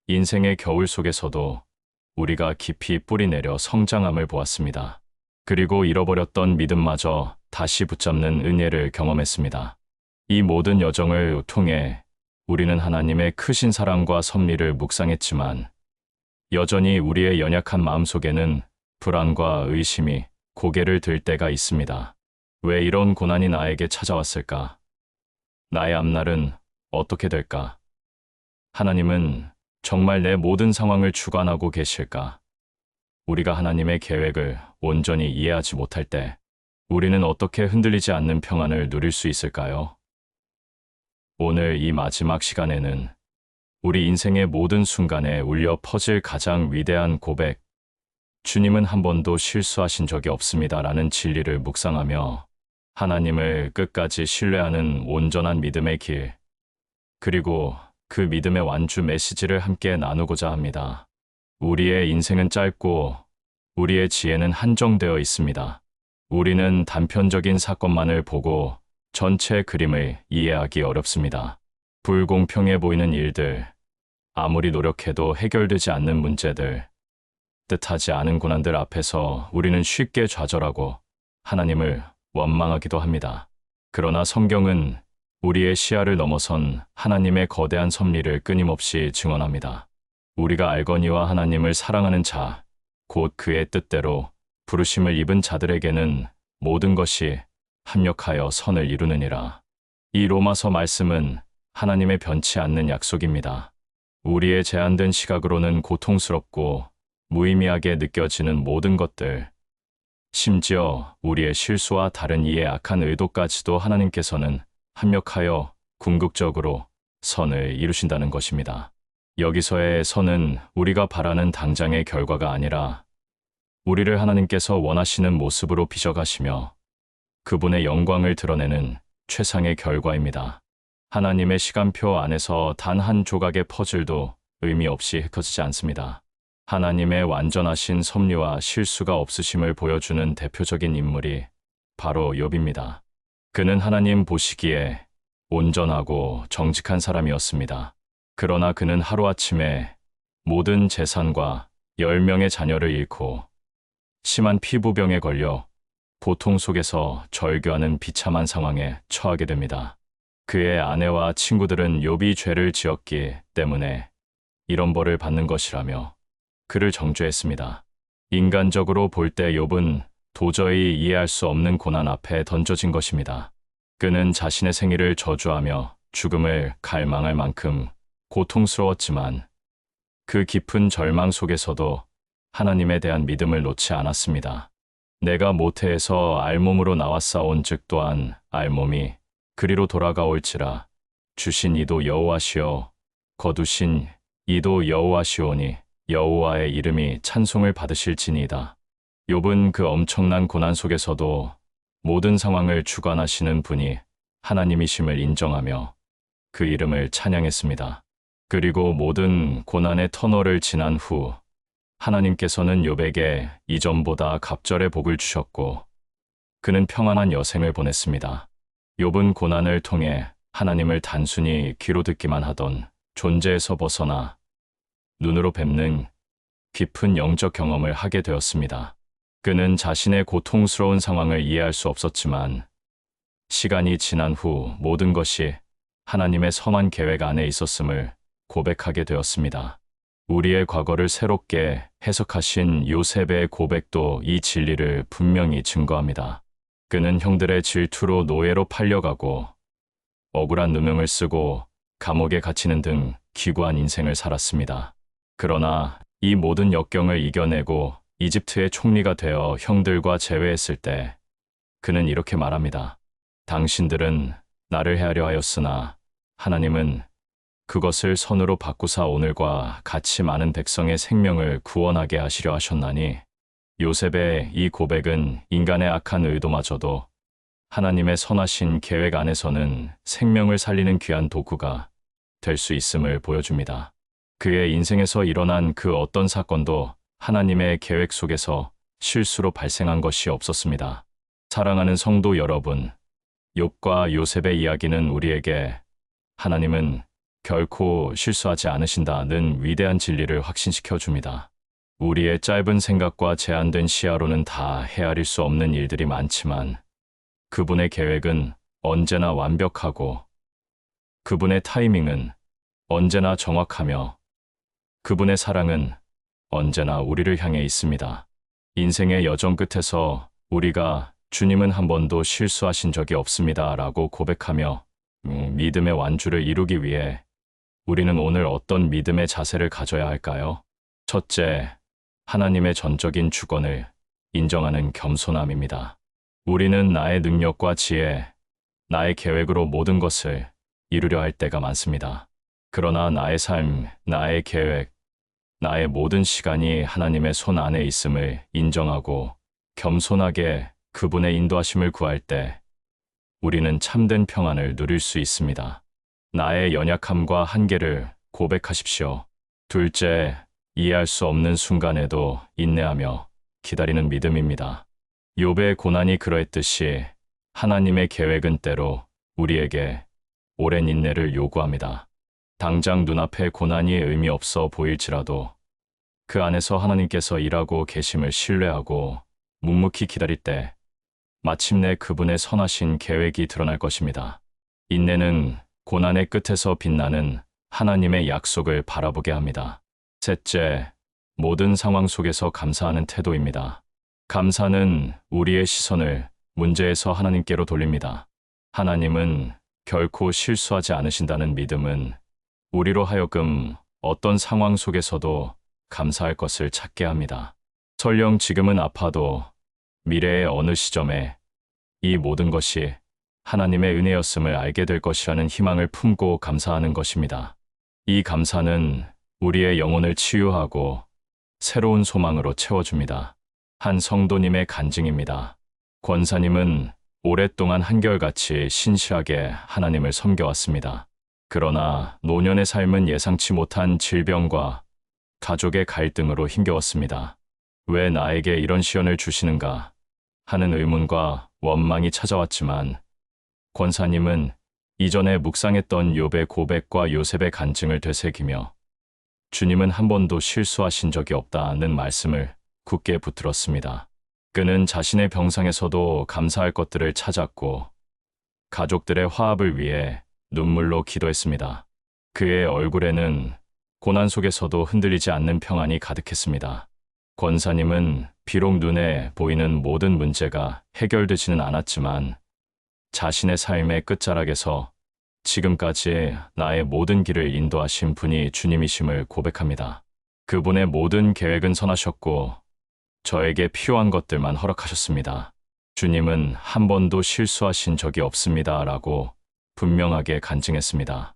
인생의 겨울 속에서도 우리가 깊이 뿌리내려 성장함을 보았습니다. 그리고 잃어버렸던 믿음마저 다시 붙잡는 은혜를 경험했습니다. 이 모든 여정을 통해 우리는 하나님의 크신 사랑과 섭리를 묵상했지만 여전히 우리의 연약한 마음속에는 불안과 의심이 고개를 들 때가 있습니다. 왜 이런 고난이 나에게 찾아왔을까? 나의 앞날은 어떻게 될까? 하나님은 정말 내 모든 상황을 주관하고 계실까? 우리가 하나님의 계획을 온전히 이해하지 못할 때 우리는 어떻게 흔들리지 않는 평안을 누릴 수 있을까요? 오늘 이 마지막 시간에는 우리 인생의 모든 순간에 울려 퍼질 가장 위대한 고백, 주님은 한 번도 실수하신 적이 없습니다라는 진리를 묵상하며 하나님을 끝까지 신뢰하는 온전한 믿음의 길, 그리고 그 믿음의 완주 메시지를 함께 나누고자 합니다. 우리의 인생은 짧고 우리의 지혜는 한정되어 있습니다. 우리는 단편적인 사건만을 보고 전체 그림을 이해하기 어렵습니다. 불공평해 보이는 일들, 아무리 노력해도 해결되지 않는 문제들, 뜻하지 않은 고난들 앞에서 우리는 쉽게 좌절하고 하나님을 원망하기도 합니다. 그러나 성경은 우리의 시야를 넘어선 하나님의 거대한 섭리를 끊임없이 증언합니다. 우리가 알거니와 하나님을 사랑하는 자, 곧 그의 뜻대로 부르심을 입은 자들에게는 모든 것이 합력하여 선을 이루느니라. 이 로마서 말씀은 하나님의 변치 않는 약속입니다. 우리의 제한된 시각으로는 고통스럽고 무의미하게 느껴지는 모든 것들, 심지어 우리의 실수와 다른 이의 악한 의도까지도 하나님께서는 합력하여 궁극적으로 선을 이루신다는 것입니다. 여기서의 선은 우리가 바라는 당장의 결과가 아니라 우리를 하나님께서 원하시는 모습으로 빚어가시며 그분의 영광을 드러내는 최상의 결과입니다. 하나님의 시간표 안에서 단 한 조각의 퍼즐도 의미 없이 흩어지지 않습니다. 하나님의 완전하신 섭리와 실수가 없으심을 보여주는 대표적인 인물이 바로 욥입니다. 그는 하나님 보시기에 온전하고 정직한 사람이었습니다. 그러나 그는 하루아침에 모든 재산과 10명의 자녀를 잃고 심한 피부병에 걸려 고통 속에서 절규하는 비참한 상황에 처하게 됩니다. 그의 아내와 친구들은 욥이 죄를 지었기 때문에 이런 벌을 받는 것이라며 그를 정죄했습니다. 인간적으로 볼 때 욥은 도저히 이해할 수 없는 고난 앞에 던져진 것입니다. 그는 자신의 생일을 저주하며 죽음을 갈망할 만큼 고통스러웠지만 그 깊은 절망 속에서도 하나님에 대한 믿음을 놓지 않았습니다. 내가 모태에서 알몸으로 나왔사온 즉 또한 알몸이 그리로 돌아가올지라 주신 이도 여호와시요 거두신 이도 여호와시오니 여호와의 이름이 찬송을 받으실지니이다. 욥은 그 엄청난 고난 속에서도 모든 상황을 주관하시는 분이 하나님이심을 인정하며 그 이름을 찬양했습니다. 그리고 모든 고난의 터널을 지난 후 하나님께서는 욥에게 이전보다 갑절의 복을 주셨고 그는 평안한 여생을 보냈습니다. 욥은 고난을 통해 하나님을 단순히 귀로 듣기만 하던 존재에서 벗어나 눈으로 뵙는 깊은 영적 경험을 하게 되었습니다. 그는 자신의 고통스러운 상황을 이해할 수 없었지만 시간이 지난 후 모든 것이 하나님의 선한 계획 안에 있었음을 고백하게 되었습니다. 우리의 과거를 새롭게 해석하신 요셉의 고백도 이 진리를 분명히 증거합니다. 그는 형들의 질투로 노예로 팔려가고 억울한 누명을 쓰고 감옥에 갇히는 등 기구한 인생을 살았습니다. 그러나 이 모든 역경을 이겨내고 이집트의 총리가 되어 형들과 재회했을 때 그는 이렇게 말합니다. 당신들은 나를 해하려 하였으나 하나님은 그것을 선으로 바꾸사 오늘과 같이 많은 백성의 생명을 구원하게 하시려 하셨나니 요셉의 이 고백은 인간의 악한 의도마저도 하나님의 선하신 계획 안에서는 생명을 살리는 귀한 도구가 될 수 있음을 보여줍니다. 그의 인생에서 일어난 그 어떤 사건도 하나님의 계획 속에서 실수로 발생한 것이 없었습니다. 사랑하는 성도 여러분, 욥과 요셉의 이야기는 우리에게 하나님은 결코 실수하지 않으신다는 위대한 진리를 확신시켜 줍니다. 우리의 짧은 생각과 제한된 시야로는 다 헤아릴 수 없는 일들이 많지만 그분의 계획은 언제나 완벽하고 그분의 타이밍은 언제나 정확하며 그분의 사랑은 언제나 우리를 향해 있습니다. 인생의 여정 끝에서 우리가 주님은 한 번도 실수하신 적이 없습니다 라고 고백하며 믿음의 완주를 이루기 위해 우리는 오늘 어떤 믿음의 자세를 가져야 할까요? 첫째, 하나님의 전적인 주권을 인정하는 겸손함입니다. 우리는 나의 능력과 지혜, 나의 계획으로 모든 것을 이루려 할 때가 많습니다. 그러나 나의 삶, 나의 계획, 나의 모든 시간이 하나님의 손 안에 있음을 인정하고 겸손하게 그분의 인도하심을 구할 때 우리는 참된 평안을 누릴 수 있습니다. 나의 연약함과 한계를 고백하십시오. 둘째, 이해할 수 없는 순간에도 인내하며 기다리는 믿음입니다. 욥의 고난이 그러했듯이 하나님의 계획은 때로 우리에게 오랜 인내를 요구합니다. 당장 눈앞에 고난이 의미 없어 보일지라도 그 안에서 하나님께서 일하고 계심을 신뢰하고 묵묵히 기다릴 때 마침내 그분의 선하신 계획이 드러날 것입니다. 인내는 고난의 끝에서 빛나는 하나님의 약속을 바라보게 합니다. 셋째, 모든 상황 속에서 감사하는 태도입니다. 감사는 우리의 시선을 문제에서 하나님께로 돌립니다. 하나님은 결코 실수하지 않으신다는 믿음은 우리로 하여금 어떤 상황 속에서도 감사할 것을 찾게 합니다. 설령 지금은 아파도 미래의 어느 시점에 이 모든 것이 하나님의 은혜였음을 알게 될 것이라는 희망을 품고 감사하는 것입니다. 이 감사는 우리의 영혼을 치유하고 새로운 소망으로 채워줍니다. 한 성도님의 간증입니다. 권사님은 오랫동안 한결같이 신실하게 하나님을 섬겨왔습니다. 그러나 노년의 삶은 예상치 못한 질병과 가족의 갈등으로 힘겨웠습니다. 왜 나에게 이런 시련을 주시는가 하는 의문과 원망이 찾아왔지만 권사님은 이전에 묵상했던 욥의 고백과 요셉의 간증을 되새기며 주님은 한 번도 실수하신 적이 없다는 말씀을 굳게 붙들었습니다. 그는 자신의 병상에서도 감사할 것들을 찾았고 가족들의 화합을 위해 눈물로 기도했습니다. 그의 얼굴에는 고난 속에서도 흔들리지 않는 평안이 가득했습니다. 권사님은 비록 눈에 보이는 모든 문제가 해결되지는 않았지만 자신의 삶의 끝자락에서 지금까지 나의 모든 길을 인도하신 분이 주님이심을 고백합니다. 그분의 모든 계획은 선하셨고 저에게 필요한 것들만 허락하셨습니다. 주님은 한 번도 실수하신 적이 없습니다. 라고 분명하게 간증했습니다.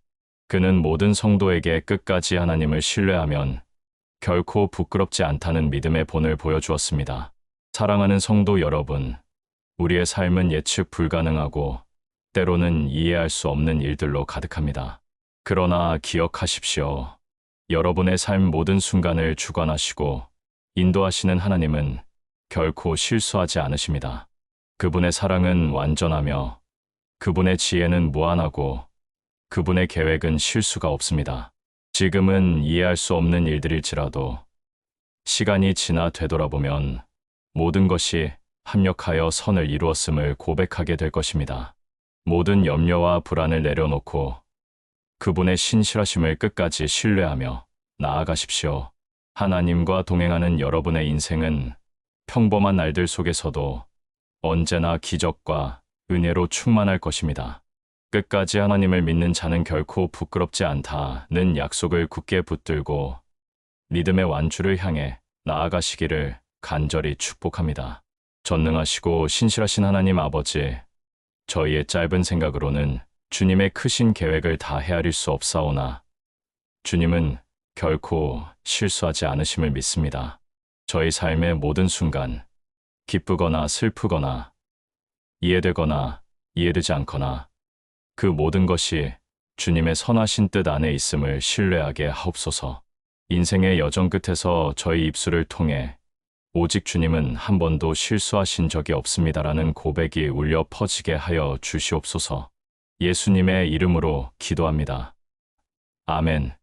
그는 모든 성도에게 끝까지 하나님을 신뢰하면 결코 부끄럽지 않다는 믿음의 본을 보여주었습니다. 사랑하는 성도 여러분, 우리의 삶은 예측 불가능하고 때로는 이해할 수 없는 일들로 가득합니다. 그러나 기억하십시오. 여러분의 삶 모든 순간을 주관하시고 인도하시는 하나님은 결코 실수하지 않으십니다. 그분의 사랑은 완전하며 그분의 지혜는 무한하고 그분의 계획은 실수가 없습니다. 지금은 이해할 수 없는 일들일지라도 시간이 지나 되돌아보면 모든 것이 합력하여 선을 이루었음을 고백하게 될 것입니다. 모든 염려와 불안을 내려놓고 그분의 신실하심을 끝까지 신뢰하며 나아가십시오. 하나님과 동행하는 여러분의 인생은 평범한 날들 속에서도 언제나 기적과 은혜로 충만할 것입니다. 끝까지 하나님을 믿는 자는 결코 부끄럽지 않다는 약속을 굳게 붙들고 믿음의 완주를 향해 나아가시기를 간절히 축복합니다. 전능하시고 신실하신 하나님 아버지, 저희의 짧은 생각으로는 주님의 크신 계획을 다 헤아릴 수 없사오나 주님은 결코 실수하지 않으심을 믿습니다. 저희 삶의 모든 순간, 기쁘거나 슬프거나 이해되거나 이해되지 않거나 그 모든 것이 주님의 선하신 뜻 안에 있음을 신뢰하게 하옵소서. 인생의 여정 끝에서 저희 입술을 통해 오직 주님은 한 번도 실수하신 적이 없습니다라는 고백이 울려 퍼지게 하여 주시옵소서. 예수님의 이름으로 기도합니다. 아멘.